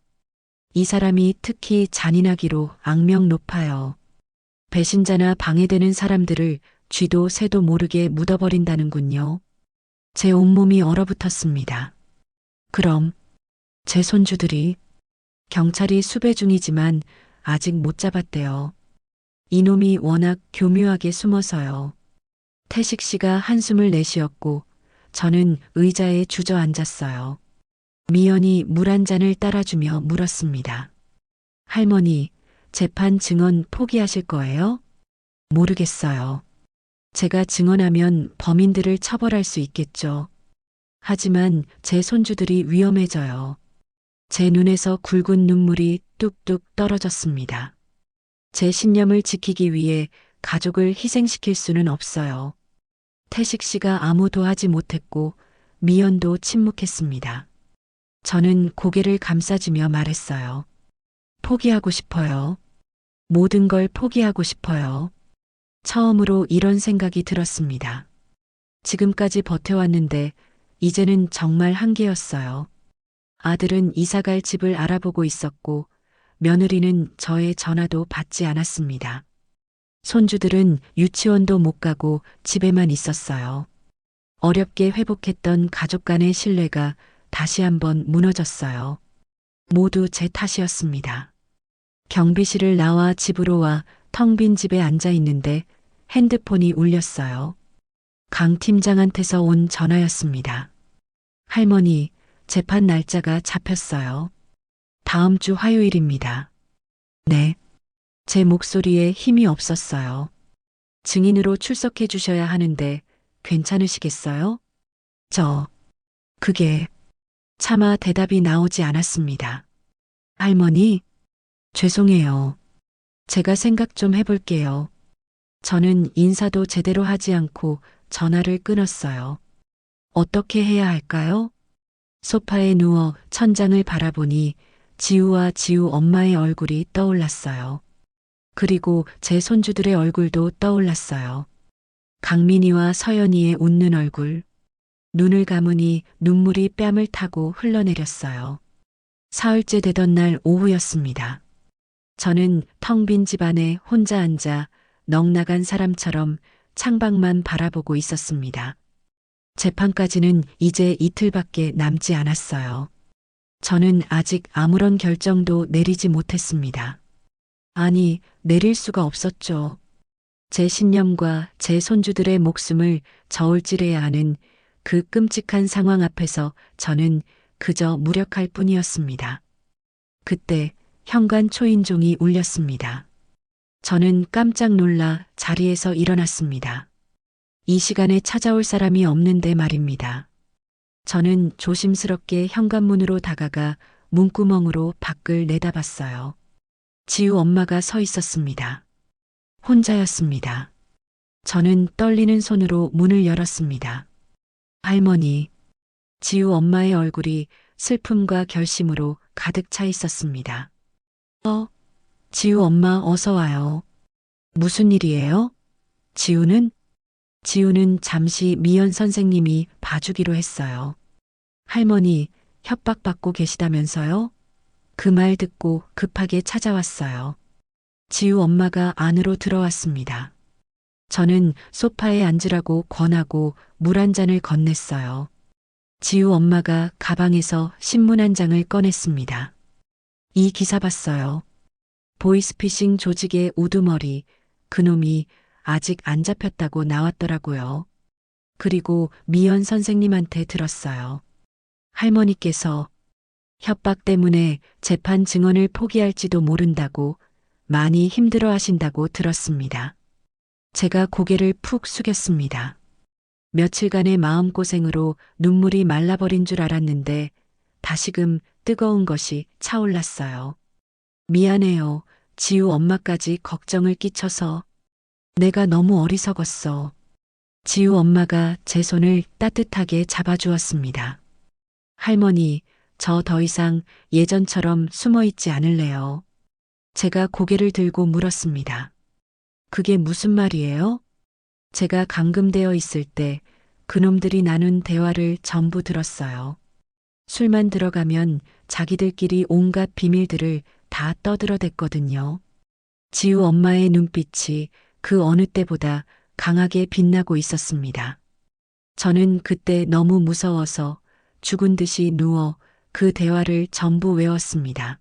이 사람이 특히 잔인하기로 악명 높아요. 배신자나 방해되는 사람들을 쥐도 새도 모르게 묻어버린다는군요. 제 온몸이 얼어붙었습니다. 그럼 제 손주들이 경찰이 수배 중이지만 아직 못 잡았대요. 이놈이 워낙 교묘하게 숨어서요. 태식 씨가 한숨을 내쉬었고 저는 의자에 주저앉았어요. 미연이 물 한 잔을 따라주며 물었습니다. 할머니, 재판 증언 포기하실 거예요? 모르겠어요. 제가 증언하면 범인들을 처벌할 수 있겠죠. 하지만 제 손주들이 위험해져요. 제 눈에서 굵은 눈물이 뚝뚝 떨어졌습니다. 제 신념을 지키기 위해 가족을 희생시킬 수는 없어요. 태식 씨가 아무도 하지 못했고 미연도 침묵했습니다. 저는 고개를 감싸주며 말했어요. 포기하고 싶어요. 모든 걸 포기하고 싶어요. 처음으로 이런 생각이 들었습니다. 지금까지 버텨왔는데 이제는 정말 한계였어요. 아들은 이사갈 집을 알아보고 있었고 며느리는 저의 전화도 받지 않았습니다. 손주들은 유치원도 못 가고 집에만 있었어요. 어렵게 회복했던 가족 간의 신뢰가 다시 한번 무너졌어요. 모두 제 탓이었습니다. 경비실을 나와 집으로 와 텅 빈 집에 앉아 있는데 핸드폰이 울렸어요. 강 팀장한테서 온 전화였습니다. 할머니, 재판 날짜가 잡혔어요. 다음 주 화요일입니다. 네. 제 목소리에 힘이 없었어요. 증인으로 출석해 주셔야 하는데 괜찮으시겠어요? 그게 차마 대답이 나오지 않았습니다. 할머니, 죄송해요. 제가 생각 좀 해볼게요. 저는 인사도 제대로 하지 않고 전화를 끊었어요. 어떻게 해야 할까요? 소파에 누워 천장을 바라보니 지우와 지우 엄마의 얼굴이 떠올랐어요. 그리고 제 손주들의 얼굴도 떠올랐어요. 강민이와 서연이의 웃는 얼굴. 눈을 감으니 눈물이 뺨을 타고 흘러내렸어요. 사흘째 되던 날 오후였습니다. 저는 텅 빈 집 안에 혼자 앉아 넋나간 사람처럼 창밖만 바라보고 있었습니다. 재판까지는 이제 이틀밖에 남지 않았어요. 저는 아직 아무런 결정도 내리지 못했습니다. 아니, 내릴 수가 없었죠. 제 신념과 제 손주들의 목숨을 저울질해야 하는 그 끔찍한 상황 앞에서 저는 그저 무력할 뿐이었습니다. 그때 현관 초인종이 울렸습니다. 저는 깜짝 놀라 자리에서 일어났습니다. 이 시간에 찾아올 사람이 없는데 말입니다. 저는 조심스럽게 현관문으로 다가가 문구멍으로 밖을 내다봤어요. 지우 엄마가 서 있었습니다. 혼자였습니다. 저는 떨리는 손으로 문을 열었습니다. 할머니, 지우 엄마의 얼굴이 슬픔과 결심으로 가득 차 있었습니다. 지우 엄마 어서 와요. 무슨 일이에요? 지우는? 지우는 잠시 미연 선생님이 봐주기로 했어요. 할머니 협박받고 계시다면서요? 그 말 듣고 급하게 찾아왔어요. 지우 엄마가 안으로 들어왔습니다. 저는 소파에 앉으라고 권하고 물 한 잔을 건넸어요. 지우 엄마가 가방에서 신문 한 장을 꺼냈습니다. 이 기사 봤어요. 보이스피싱 조직의 우두머리, 그놈이 아직 안 잡혔다고 나왔더라고요. 그리고 미연 선생님한테 들었어요. 할머니께서 협박 때문에 재판 증언을 포기할지도 모른다고 많이 힘들어 하신다고 들었습니다. 제가 고개를 푹 숙였습니다. 며칠간의 마음고생으로 눈물이 말라버린 줄 알았는데 다시금 뜨거운 것이 차올랐어요. 미안해요. 지우 엄마까지 걱정을 끼쳐서. 내가 너무 어리석었어. 지우 엄마가 제 손을 따뜻하게 잡아주었습니다. 할머니, 저 더 이상 예전처럼 숨어 있지 않을래요. 제가 고개를 들고 물었습니다. 그게 무슨 말이에요? 제가 감금되어 있을 때 그놈들이 나눈 대화를 전부 들었어요. 술만 들어가면 자기들끼리 온갖 비밀들을 다 떠들어댔거든요. 지우 엄마의 눈빛이 그 어느 때보다 강하게 빛나고 있었습니다. 저는 그때 너무 무서워서 죽은 듯이 누워 그 대화를 전부 외웠습니다.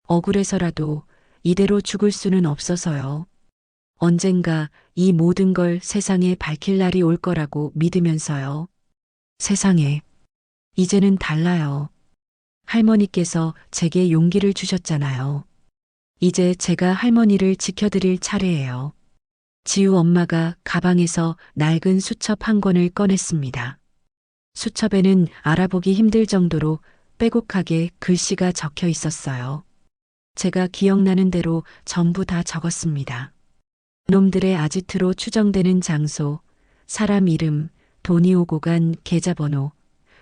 억울해서라도 이대로 죽을 수는 없어서요. 언젠가 이 모든 걸 세상에 밝힐 날이 올 거라고 믿으면서요. 세상에, 이제는 달라요. 할머니께서 제게 용기를 주셨잖아요. 이제 제가 할머니를 지켜드릴 차례예요. 지우 엄마가 가방에서 낡은 수첩 한 권을 꺼냈습니다. 수첩에는 알아보기 힘들 정도로 빼곡하게 글씨가 적혀 있었어요. 제가 기억나는 대로 전부 다 적었습니다. 놈들의 아지트로 추정되는 장소, 사람 이름, 돈이 오고 간 계좌번호,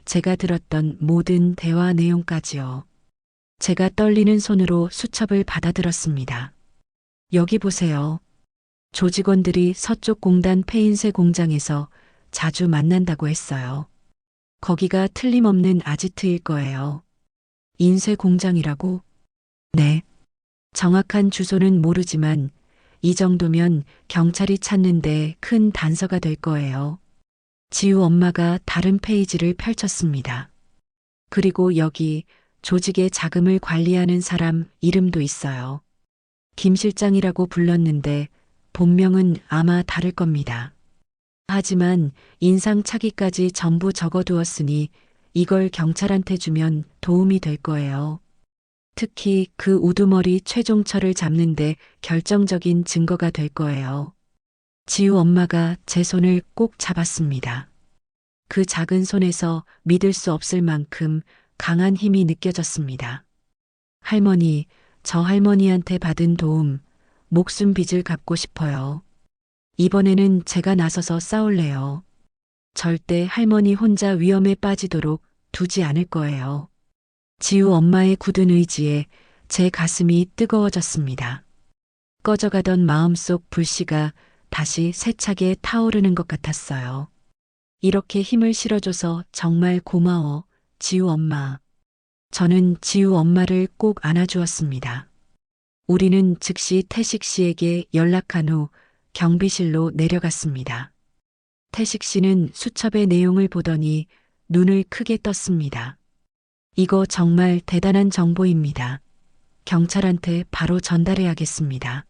제가 들었던 모든 대화 내용까지요. 제가 떨리는 손으로 수첩을 받아들었습니다. 여기 보세요. 조직원들이 서쪽 공단 폐인쇄 공장에서 자주 만난다고 했어요. 거기가 틀림없는 아지트일 거예요. 인쇄 공장이라고? 네. 정확한 주소는 모르지만 이 정도면 경찰이 찾는데 큰 단서가 될 거예요. 지우 엄마가 다른 페이지를 펼쳤습니다. 그리고 여기 조직의 자금을 관리하는 사람 이름도 있어요. 김 실장이라고 불렀는데 본명은 아마 다를 겁니다. 하지만 인상착의까지 전부 적어두었으니 이걸 경찰한테 주면 도움이 될 거예요. 특히 그 우두머리 최종철을 잡는데 결정적인 증거가 될 거예요. 지우 엄마가 제 손을 꼭 잡았습니다. 그 작은 손에서 믿을 수 없을 만큼 강한 힘이 느껴졌습니다. 할머니, 저 할머니한테 받은 도움, 목숨 빚을 갚고 싶어요. 이번에는 제가 나서서 싸울래요. 절대 할머니 혼자 위험에 빠지도록 두지 않을 거예요. 지우 엄마의 굳은 의지에 제 가슴이 뜨거워졌습니다. 꺼져가던 마음속 불씨가 다시 세차게 타오르는 것 같았어요. 이렇게 힘을 실어줘서 정말 고마워, 지우 엄마. 저는 지우 엄마를 꼭 안아주었습니다. 우리는 즉시 태식 씨에게 연락한 후 경비실로 내려갔습니다. 태식 씨는 수첩의 내용을 보더니 눈을 크게 떴습니다. 이거 정말 대단한 정보입니다. 경찰한테 바로 전달해야겠습니다.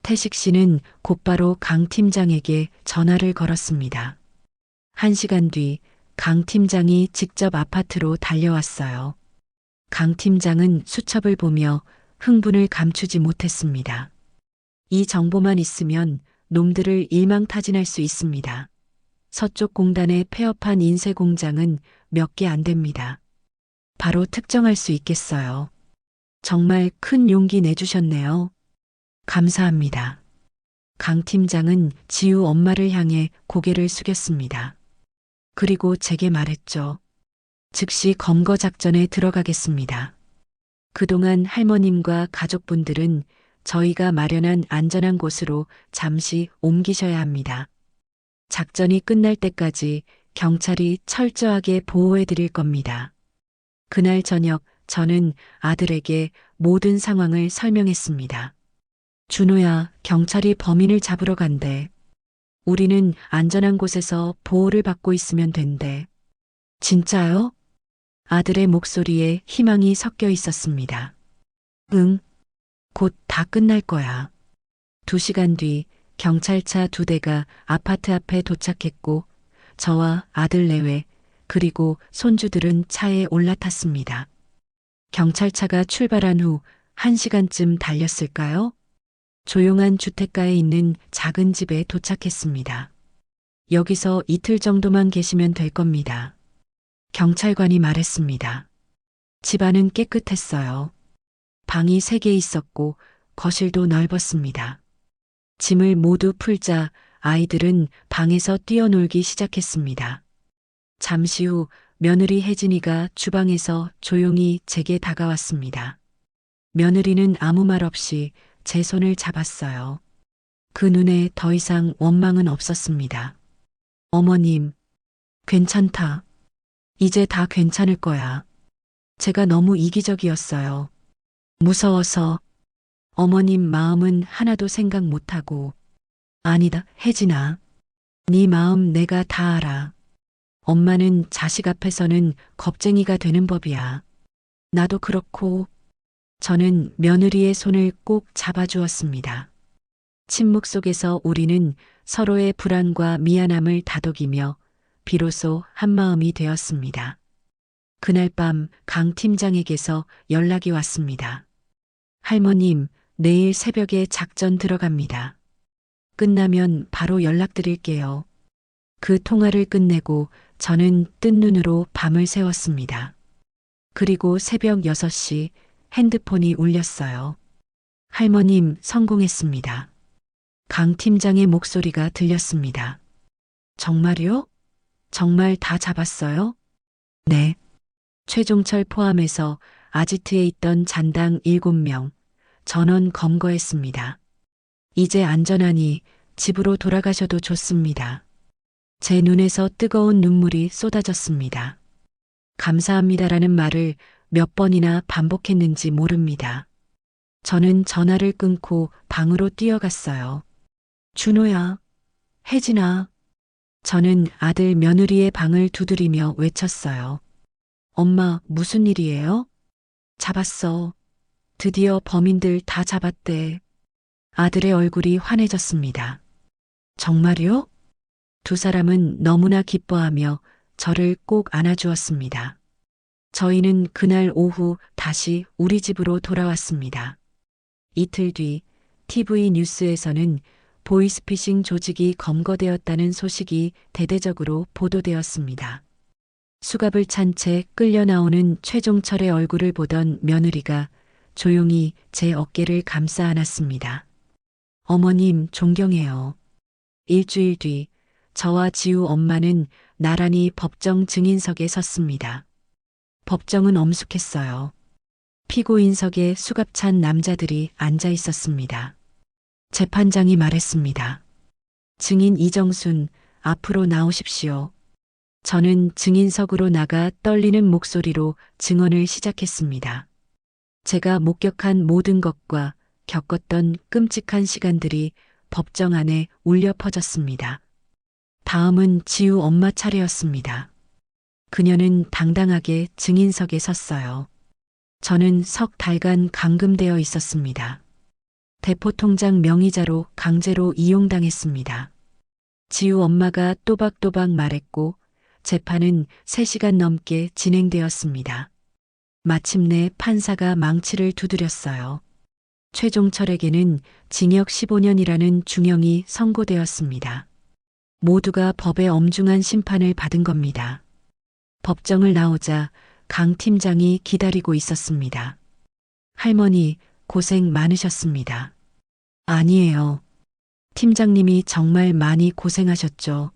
태식 씨는 곧바로 강 팀장에게 전화를 걸었습니다. 1시간 뒤 강 팀장이 직접 아파트로 달려왔어요. 강 팀장은 수첩을 보며 흥분을 감추지 못했습니다. 이 정보만 있으면 놈들을 일망타진할 수 있습니다. 서쪽 공단의 폐업한 인쇄 공장은 몇 개 안 됩니다. 바로 특정할 수 있겠어요. 정말 큰 용기 내주셨네요. 감사합니다. 강 팀장은 지우 엄마를 향해 고개를 숙였습니다. 그리고 제게 말했죠. 즉시 검거 작전에 들어가겠습니다. 그동안 할머님과 가족분들은 저희가 마련한 안전한 곳으로 잠시 옮기셔야 합니다. 작전이 끝날 때까지 경찰이 철저하게 보호해 드릴 겁니다. 그날 저녁 저는 아들에게 모든 상황을 설명했습니다. 준호야, 경찰이 범인을 잡으러 간대. 우리는 안전한 곳에서 보호를 받고 있으면 된대. 진짜요? 아들의 목소리에 희망이 섞여 있었습니다. 응, 곧 다 끝날 거야. 2시간 뒤 경찰차 2대가 아파트 앞에 도착했고 저와 아들 내외 그리고 손주들은 차에 올라탔습니다. 경찰차가 출발한 후 1시간쯤 달렸을까요? 조용한 주택가에 있는 작은 집에 도착했습니다. 여기서 이틀 정도만 계시면 될 겁니다. 경찰관이 말했습니다. 집안은 깨끗했어요. 방이 3개 있었고 거실도 넓었습니다. 짐을 모두 풀자 아이들은 방에서 뛰어놀기 시작했습니다. 잠시 후 며느리 혜진이가 주방에서 조용히 제게 다가왔습니다. 며느리는 아무 말 없이 제 손을 잡았어요. 그 눈에 더 이상 원망은 없었습니다. 어머님, 괜찮다. 이제 다 괜찮을 거야. 제가 너무 이기적이었어요. 무서워서 어머님 마음은 하나도 생각 못하고. 아니다, 혜진아. 네 마음 내가 다 알아. 엄마는 자식 앞에서는 겁쟁이가 되는 법이야. 나도 그렇고. 저는 며느리의 손을 꼭 잡아주었습니다. 침묵 속에서 우리는 서로의 불안과 미안함을 다독이며 비로소 한마음이 되었습니다. 그날 밤 강 팀장에게서 연락이 왔습니다. 할머님, 내일 새벽에 작전 들어갑니다. 끝나면 바로 연락드릴게요. 그 통화를 끝내고 저는 뜬 눈으로 밤을 새웠습니다. 그리고 새벽 6시 핸드폰이 울렸어요. 할머님, 성공했습니다. 강 팀장의 목소리가 들렸습니다. 정말요? 정말 다 잡았어요? 네. 최종철 포함해서 아지트에 있던 잔당 7명, 전원 검거했습니다. 이제 안전하니 집으로 돌아가셔도 좋습니다. 제 눈에서 뜨거운 눈물이 쏟아졌습니다. 감사합니다라는 말을 몇 번이나 반복했는지 모릅니다. 저는 전화를 끊고 방으로 뛰어갔어요. 준호야, 혜진아. 저는 아들 며느리의 방을 두드리며 외쳤어요. 엄마, 무슨 일이에요? 잡았어. 드디어 범인들 다 잡았대. 아들의 얼굴이 환해졌습니다. 정말요? 2사람은 너무나 기뻐하며 저를 꼭 안아주었습니다. 저희는 그날 오후 다시 우리 집으로 돌아왔습니다. 이틀 뒤 TV 뉴스에서는 보이스피싱 조직이 검거되었다는 소식이 대대적으로 보도되었습니다. 수갑을 찬 채 끌려 나오는 최종철의 얼굴을 보던 며느리가 조용히 제 어깨를 감싸 안았습니다. 어머님, 존경해요. 일주일 뒤 저와 지우 엄마는 나란히 법정 증인석에 섰습니다. 법정은 엄숙했어요. 피고인석에 수갑찬 남자들이 앉아 있었습니다. 재판장이 말했습니다. 증인 이정순, 앞으로 나오십시오. 저는 증인석으로 나가 떨리는 목소리로 증언을 시작했습니다. 제가 목격한 모든 것과 겪었던 끔찍한 시간들이 법정 안에 울려 퍼졌습니다. 다음은 지우 엄마 차례였습니다. 그녀는 당당하게 증인석에 섰어요. 저는 석 달간 감금되어 있었습니다. 대포통장 명의자로 강제로 이용당했습니다. 지우 엄마가 또박또박 말했고 재판은 3시간 넘게 진행되었습니다. 마침내 판사가 망치를 두드렸어요. 최종철에게는 징역 15년이라는 중형이 선고되었습니다. 모두가 법의 엄중한 심판을 받은 겁니다. 법정을 나오자 강 팀장이 기다리고 있었습니다. 할머니, 고생 많으셨습니다. 아니에요. 팀장님이 정말 많이 고생하셨죠.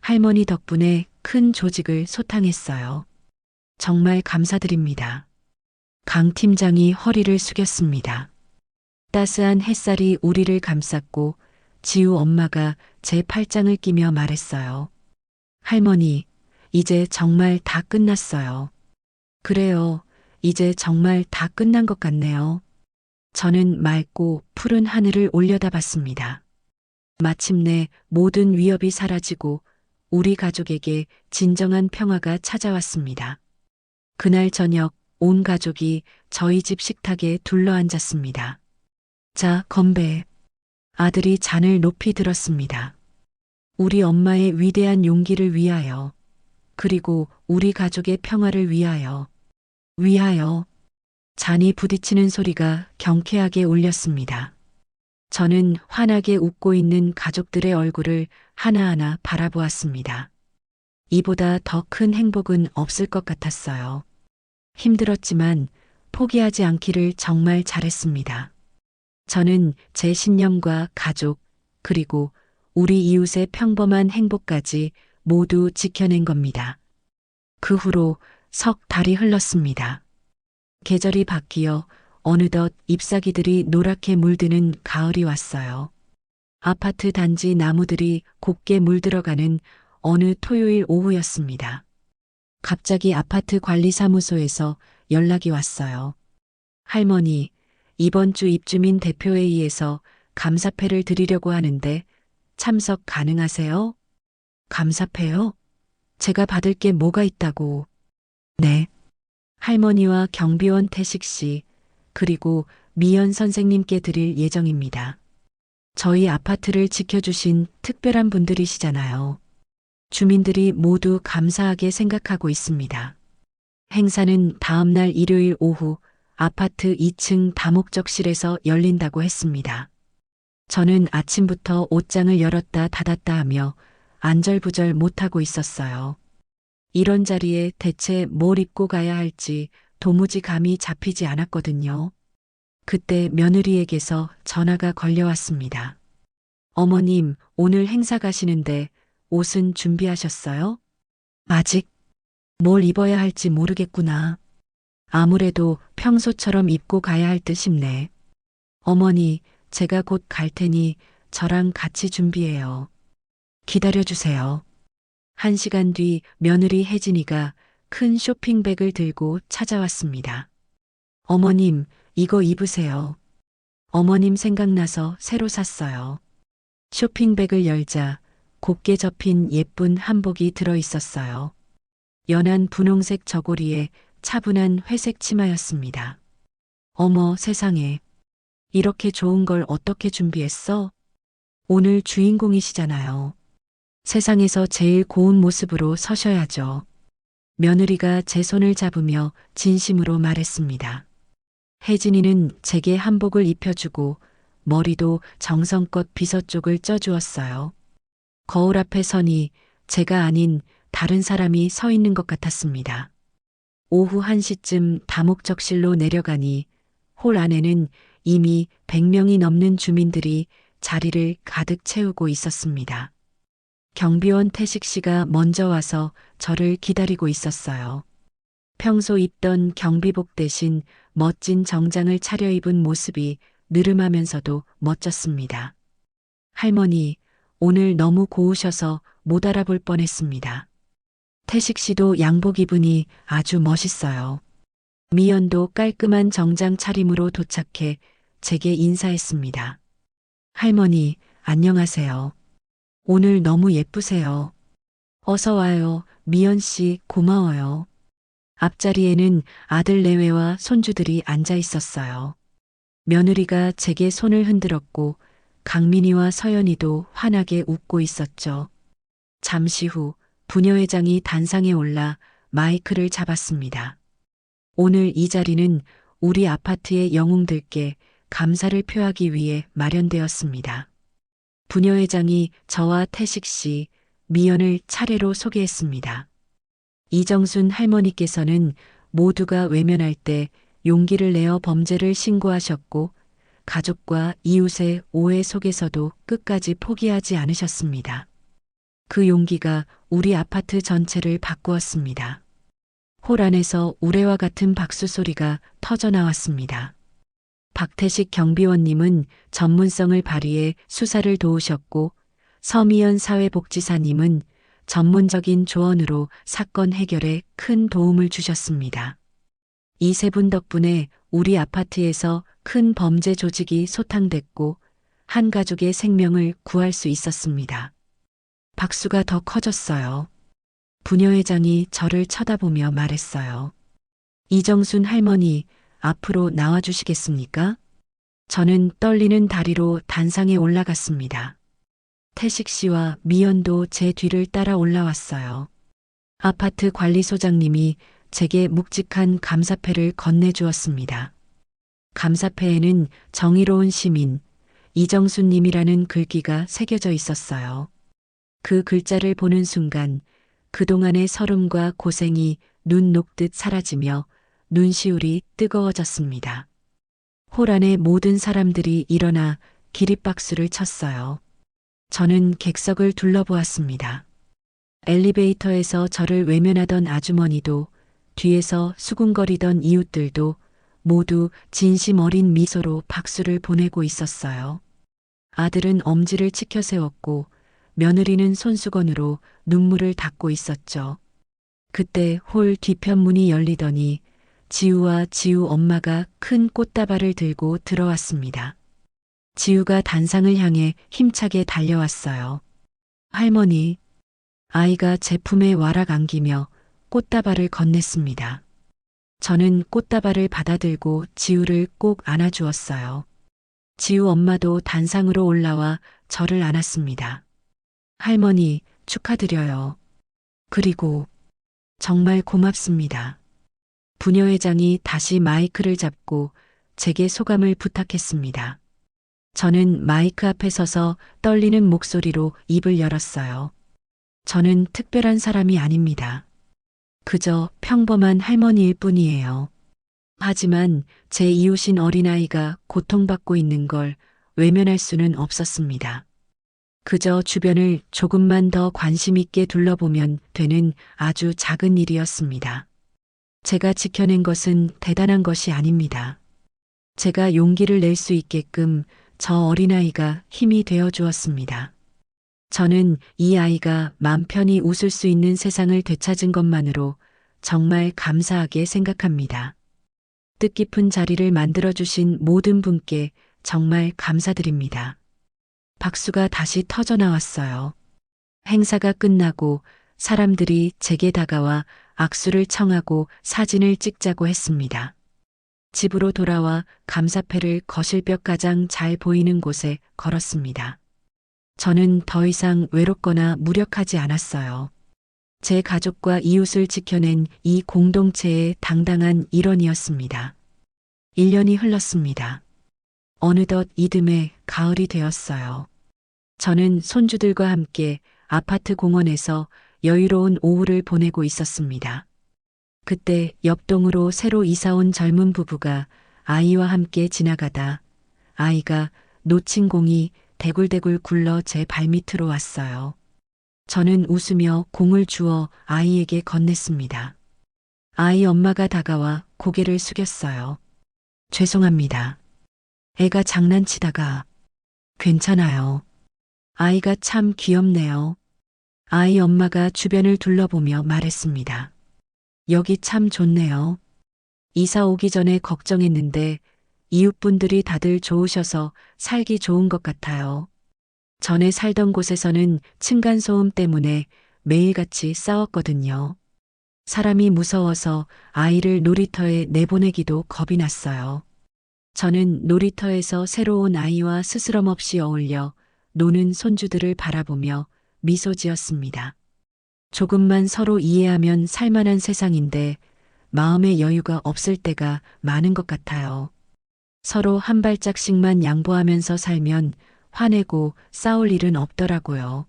할머니 덕분에 큰 조직을 소탕했어요. 정말 감사드립니다. 강 팀장이 허리를 숙였습니다. 따스한 햇살이 우리를 감쌌고 지우 엄마가 제 팔짱을 끼며 말했어요. 할머니, 이제 정말 다 끝났어요. 그래요. 이제 정말 다 끝난 것 같네요. 저는 맑고 푸른 하늘을 올려다봤습니다. 마침내 모든 위협이 사라지고 우리 가족에게 진정한 평화가 찾아왔습니다. 그날 저녁 온 가족이 저희 집 식탁에 둘러앉았습니다. 자, 건배. 아들이 잔을 높이 들었습니다. 우리 엄마의 위대한 용기를 위하여, 그리고 우리 가족의 평화를 위하여, 위하여. 잔이 부딪히는 소리가 경쾌하게 울렸습니다. 저는 환하게 웃고 있는 가족들의 얼굴을 하나하나 바라보았습니다. 이보다 더 큰 행복은 없을 것 같았어요. 힘들었지만 포기하지 않기를 정말 잘했습니다. 저는 제 신념과 가족, 그리고 우리 이웃의 평범한 행복까지 모두 지켜낸 겁니다. 그 후로 석 달이 흘렀습니다. 계절이 바뀌어 어느덧 잎사귀들이 노랗게 물드는 가을이 왔어요. 아파트 단지 나무들이 곱게 물들어가는 어느 토요일 오후였습니다. 갑자기 아파트 관리사무소에서 연락이 왔어요. 할머니, 이번 주 입주민 대표회의에서 감사패를 드리려고 하는데 참석 가능하세요? 감사패요? 제가 받을 게 뭐가 있다고. 네. 할머니와 경비원 태식 씨, 그리고 미연 선생님께 드릴 예정입니다. 저희 아파트를 지켜주신 특별한 분들이시잖아요. 주민들이 모두 감사하게 생각하고 있습니다. 행사는 다음날 일요일 오후 아파트 2층 다목적실에서 열린다고 했습니다. 저는 아침부터 옷장을 열었다 닫았다 하며 안절부절 못하고 있었어요. 이런 자리에 대체 뭘 입고 가야 할지 도무지 감이 잡히지 않았거든요. 그때 며느리에게서 전화가 걸려왔습니다. 어머님, 오늘 행사 가시는데 옷은 준비하셨어요? 아직 뭘 입어야 할지 모르겠구나. 아무래도 평소처럼 입고 가야 할 듯 싶네. 어머니, 제가 곧 갈 테니 저랑 같이 준비해요. 기다려주세요. 1시간 뒤 며느리 혜진이가 큰 쇼핑백을 들고 찾아왔습니다. 어머님, 이거 입으세요. 어머님 생각나서 새로 샀어요. 쇼핑백을 열자 곱게 접힌 예쁜 한복이 들어 있었어요. 연한 분홍색 저고리에 차분한 회색 치마였습니다. 어머 세상에, 이렇게 좋은 걸 어떻게 준비했어? 오늘 주인공이시잖아요. 세상에서 제일 고운 모습으로 서셔야죠. 며느리가 제 손을 잡으며 진심으로 말했습니다. 혜진이는 제게 한복을 입혀주고 머리도 정성껏 비서 쪽을 쪄주었어요. 거울 앞에 서니 제가 아닌 다른 사람이 서 있는 것 같았습니다. 오후 1시쯤 다목적실로 내려가니 홀 안에는 이미 100명이 넘는 주민들이 자리를 가득 채우고 있었습니다. 경비원 태식 씨가 먼저 와서 저를 기다리고 있었어요. 평소 입던 경비복 대신 멋진 정장을 차려입은 모습이 느름하면서도 멋졌습니다. 할머니, 오늘 너무 고우셔서 못 알아볼 뻔했습니다. 태식 씨도 양복 입으니 아주 멋있어요. 미연도 깔끔한 정장 차림으로 도착해 제게 인사했습니다. 할머니, 안녕하세요. 오늘 너무 예쁘세요. 어서 와요. 미연 씨, 고마워요. 앞자리에는 아들 내외와 손주들이 앉아 있었어요. 며느리가 제게 손을 흔들었고 강민이와 서연이도 환하게 웃고 있었죠. 잠시 후 부녀회장이 단상에 올라 마이크를 잡았습니다. 오늘 이 자리는 우리 아파트의 영웅들께 감사를 표하기 위해 마련되었습니다. 부녀회장이 저와 태식 씨, 미연을 차례로 소개했습니다. 이정순 할머니께서는 모두가 외면할 때 용기를 내어 범죄를 신고하셨고 가족과 이웃의 오해 속에서도 끝까지 포기하지 않으셨습니다. 그 용기가 우리 아파트 전체를 바꾸었습니다. 홀 안에서 우레와 같은 박수 소리가 터져 나왔습니다. 박태식 경비원님은 전문성을 발휘해 수사를 도우셨고 서미연 사회복지사님은 전문적인 조언으로 사건 해결에 큰 도움을 주셨습니다. 이 세 분 덕분에 우리 아파트에서 큰 범죄 조직이 소탕됐고 한 가족의 생명을 구할 수 있었습니다. 박수가 더 커졌어요. 부녀회장이 저를 쳐다보며 말했어요. 이정순 할머니, 앞으로 나와주시겠습니까? 저는 떨리는 다리로 단상에 올라갔습니다. 태식 씨와 미연도 제 뒤를 따라 올라왔어요. 아파트 관리소장님이 제게 묵직한 감사패를 건네주었습니다. 감사패에는 정의로운 시민, 이정순님이라는 글귀가 새겨져 있었어요. 그 글자를 보는 순간 그동안의 서름과 고생이 눈 녹듯 사라지며 눈시울이 뜨거워졌습니다. 홀 안의 모든 사람들이 일어나 기립박수를 쳤어요. 저는 객석을 둘러보았습니다. 엘리베이터에서 저를 외면하던 아주머니도 뒤에서 수군거리던 이웃들도 모두 진심 어린 미소로 박수를 보내고 있었어요. 아들은 엄지를 치켜 세웠고 며느리는 손수건으로 눈물을 닦고 있었죠. 그때 홀 뒤편 문이 열리더니 지우와 지우 엄마가 큰 꽃다발을 들고 들어왔습니다. 지우가 단상을 향해 힘차게 달려왔어요. 할머니, 아이가 제 품에 와락 안기며 꽃다발을 건넸습니다. 저는 꽃다발을 받아들고 지우를 꼭 안아주었어요. 지우 엄마도 단상으로 올라와 저를 안았습니다. 할머니, 축하드려요. 그리고 정말 고맙습니다. 부녀회장이 다시 마이크를 잡고 제게 소감을 부탁했습니다. 저는 마이크 앞에 서서 떨리는 목소리로 입을 열었어요. 저는 특별한 사람이 아닙니다. 그저 평범한 할머니일 뿐이에요. 하지만 제 이웃인 어린아이가 고통받고 있는 걸 외면할 수는 없었습니다. 그저 주변을 조금만 더 관심 있게 둘러보면 되는 아주 작은 일이었습니다. 제가 지켜낸 것은 대단한 것이 아닙니다. 제가 용기를 낼 수 있게끔 저 어린아이가 힘이 되어 주었습니다. 저는 이 아이가 맘 편히 웃을 수 있는 세상을 되찾은 것만으로 정말 감사하게 생각합니다. 뜻깊은 자리를 만들어주신 모든 분께 정말 감사드립니다. 박수가 다시 터져 나왔어요. 행사가 끝나고 사람들이 제게 다가와 악수를 청하고 사진을 찍자고 했습니다. 집으로 돌아와 감사패를 거실벽 가장 잘 보이는 곳에 걸었습니다. 저는 더 이상 외롭거나 무력하지 않았어요. 제 가족과 이웃을 지켜낸 이 공동체의 당당한 일원이었습니다. 1년이 흘렀습니다. 어느덧 이듬해 가을이 되었어요. 저는 손주들과 함께 아파트 공원에서 여유로운 오후를 보내고 있었습니다. 그때 옆동으로 새로 이사온 젊은 부부가 아이와 함께 지나가다 아이가 놓친 공이 대굴대굴 굴러 제 발밑으로 왔어요. 저는 웃으며 공을 주어 아이에게 건넸습니다. 아이 엄마가 다가와 고개를 숙였어요. 죄송합니다. 애가 장난치다가. 괜찮아요. 아이가 참 귀엽네요. 아이 엄마가 주변을 둘러보며 말했습니다. 여기 참 좋네요. 이사 오기 전에 걱정했는데 이웃분들이 다들 좋으셔서 살기 좋은 것 같아요. 전에 살던 곳에서는 층간소음 때문에 매일같이 싸웠거든요. 사람이 무서워서 아이를 놀이터에 내보내기도 겁이 났어요. 저는 놀이터에서 새로 온 아이와 스스럼 없이 어울려 노는 손주들을 바라보며 미소 지었습니다. 조금만 서로 이해하면 살만한 세상인데 마음의 여유가 없을 때가 많은 것 같아요. 서로 한 발짝씩만 양보하면서 살면 화내고 싸울 일은 없더라고요.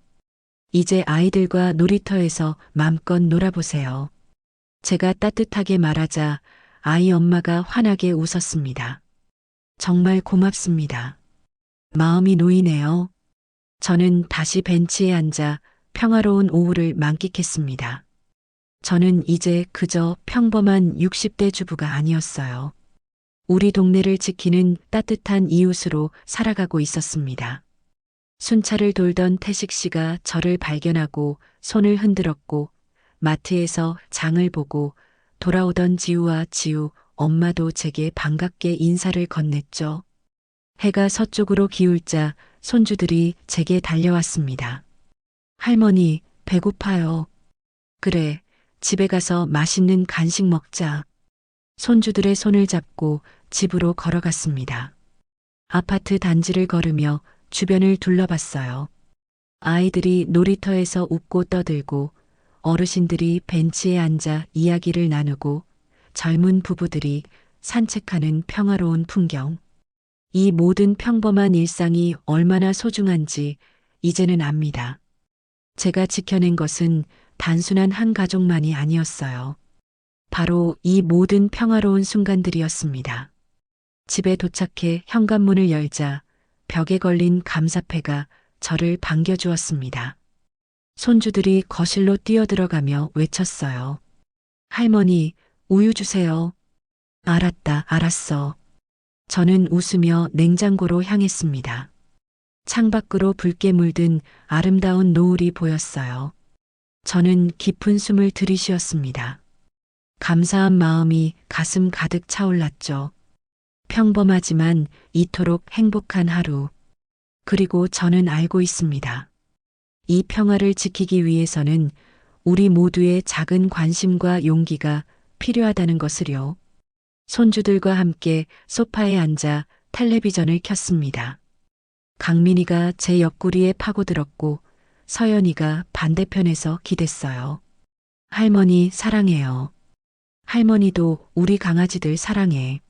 이제 아이들과 놀이터에서 맘껏 놀아보세요. 제가 따뜻하게 말하자 아이 엄마가 환하게 웃었습니다. 정말 고맙습니다. 마음이 놓이네요. 저는 다시 벤치에 앉아 평화로운 오후를 만끽했습니다. 저는 이제 그저 평범한 60대 주부가 아니었어요. 우리 동네를 지키는 따뜻한 이웃으로 살아가고 있었습니다. 순찰을 돌던 태식 씨가 저를 발견하고 손을 흔들었고 마트에서 장을 보고 돌아오던 지우와 지우 엄마도 제게 반갑게 인사를 건넸죠. 해가 서쪽으로 기울자 손주들이 제게 달려왔습니다. 할머니, 배고파요. 그래, 집에 가서 맛있는 간식 먹자. 손주들의 손을 잡고 집으로 걸어갔습니다. 아파트 단지를 걸으며 주변을 둘러봤어요. 아이들이 놀이터에서 웃고 떠들고 어르신들이 벤치에 앉아 이야기를 나누고 젊은 부부들이 산책하는 평화로운 풍경. 이 모든 평범한 일상이 얼마나 소중한지 이제는 압니다. 제가 지켜낸 것은 단순한 한 가족만이 아니었어요. 바로 이 모든 평화로운 순간들이었습니다. 집에 도착해 현관문을 열자 벽에 걸린 감사패가 저를 반겨주었습니다. 손주들이 거실로 뛰어들어가며 외쳤어요. 할머니, 우유 주세요. 알았다, 알았어. 저는 웃으며 냉장고로 향했습니다. 창밖으로 붉게 물든 아름다운 노을이 보였어요. 저는 깊은 숨을 들이쉬었습니다. 감사한 마음이 가슴 가득 차올랐죠. 평범하지만 이토록 행복한 하루. 그리고 저는 알고 있습니다. 이 평화를 지키기 위해서는 우리 모두의 작은 관심과 용기가 필요하다는 것을요. 손주들과 함께 소파에 앉아 텔레비전을 켰습니다. 강민이가 제 옆구리에 파고들었고 서연이가 반대편에서 기댔어요. 할머니 사랑해요. 할머니도 우리 강아지들 사랑해.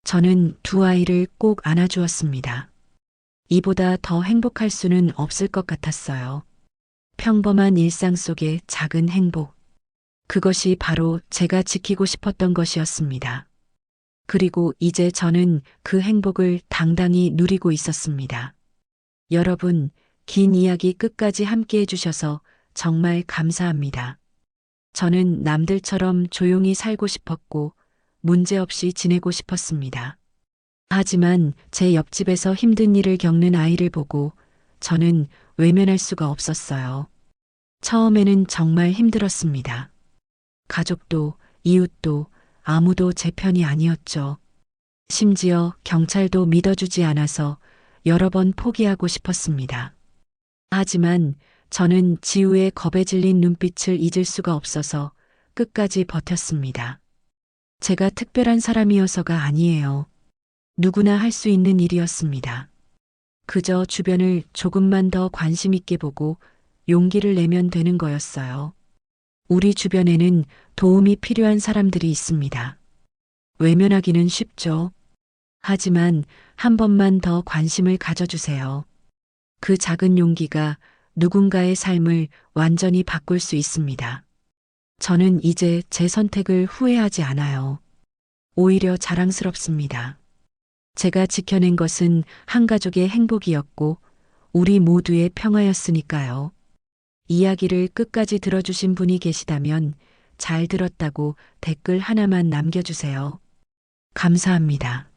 저는 두 아이를 꼭 안아주었습니다. 이보다 더 행복할 수는 없을 것 같았어요. 평범한 일상 속의 작은 행복. 그것이 바로 제가 지키고 싶었던 것이었습니다. 그리고 이제 저는 그 행복을 당당히 누리고 있었습니다. 여러분, 긴 이야기 끝까지 함께 해주셔서 정말 감사합니다. 저는 남들처럼 조용히 살고 싶었고 문제없이 지내고 싶었습니다. 하지만 제 옆집에서 힘든 일을 겪는 아이를 보고 저는 외면할 수가 없었어요. 처음에는 정말 힘들었습니다. 가족도 이웃도 아무도 제 편이 아니었죠. 심지어 경찰도 믿어주지 않아서 여러 번 포기하고 싶었습니다. 하지만 저는 지우의 겁에 질린 눈빛을 잊을 수가 없어서 끝까지 버텼습니다. 제가 특별한 사람이어서가 아니에요. 누구나 할 수 있는 일이었습니다. 그저 주변을 조금만 더 관심 있게 보고 용기를 내면 되는 거였어요. 우리 주변에는 도움이 필요한 사람들이 있습니다. 외면하기는 쉽죠. 하지만 한 번만 더 관심을 가져주세요. 그 작은 용기가 누군가의 삶을 완전히 바꿀 수 있습니다. 저는 이제 제 선택을 후회하지 않아요. 오히려 자랑스럽습니다. 제가 지켜낸 것은 한 가족의 행복이었고 우리 모두의 평화였으니까요. 이야기를 끝까지 들어주신 분이 계시다면 잘 들었다고 댓글 하나만 남겨주세요. 감사합니다.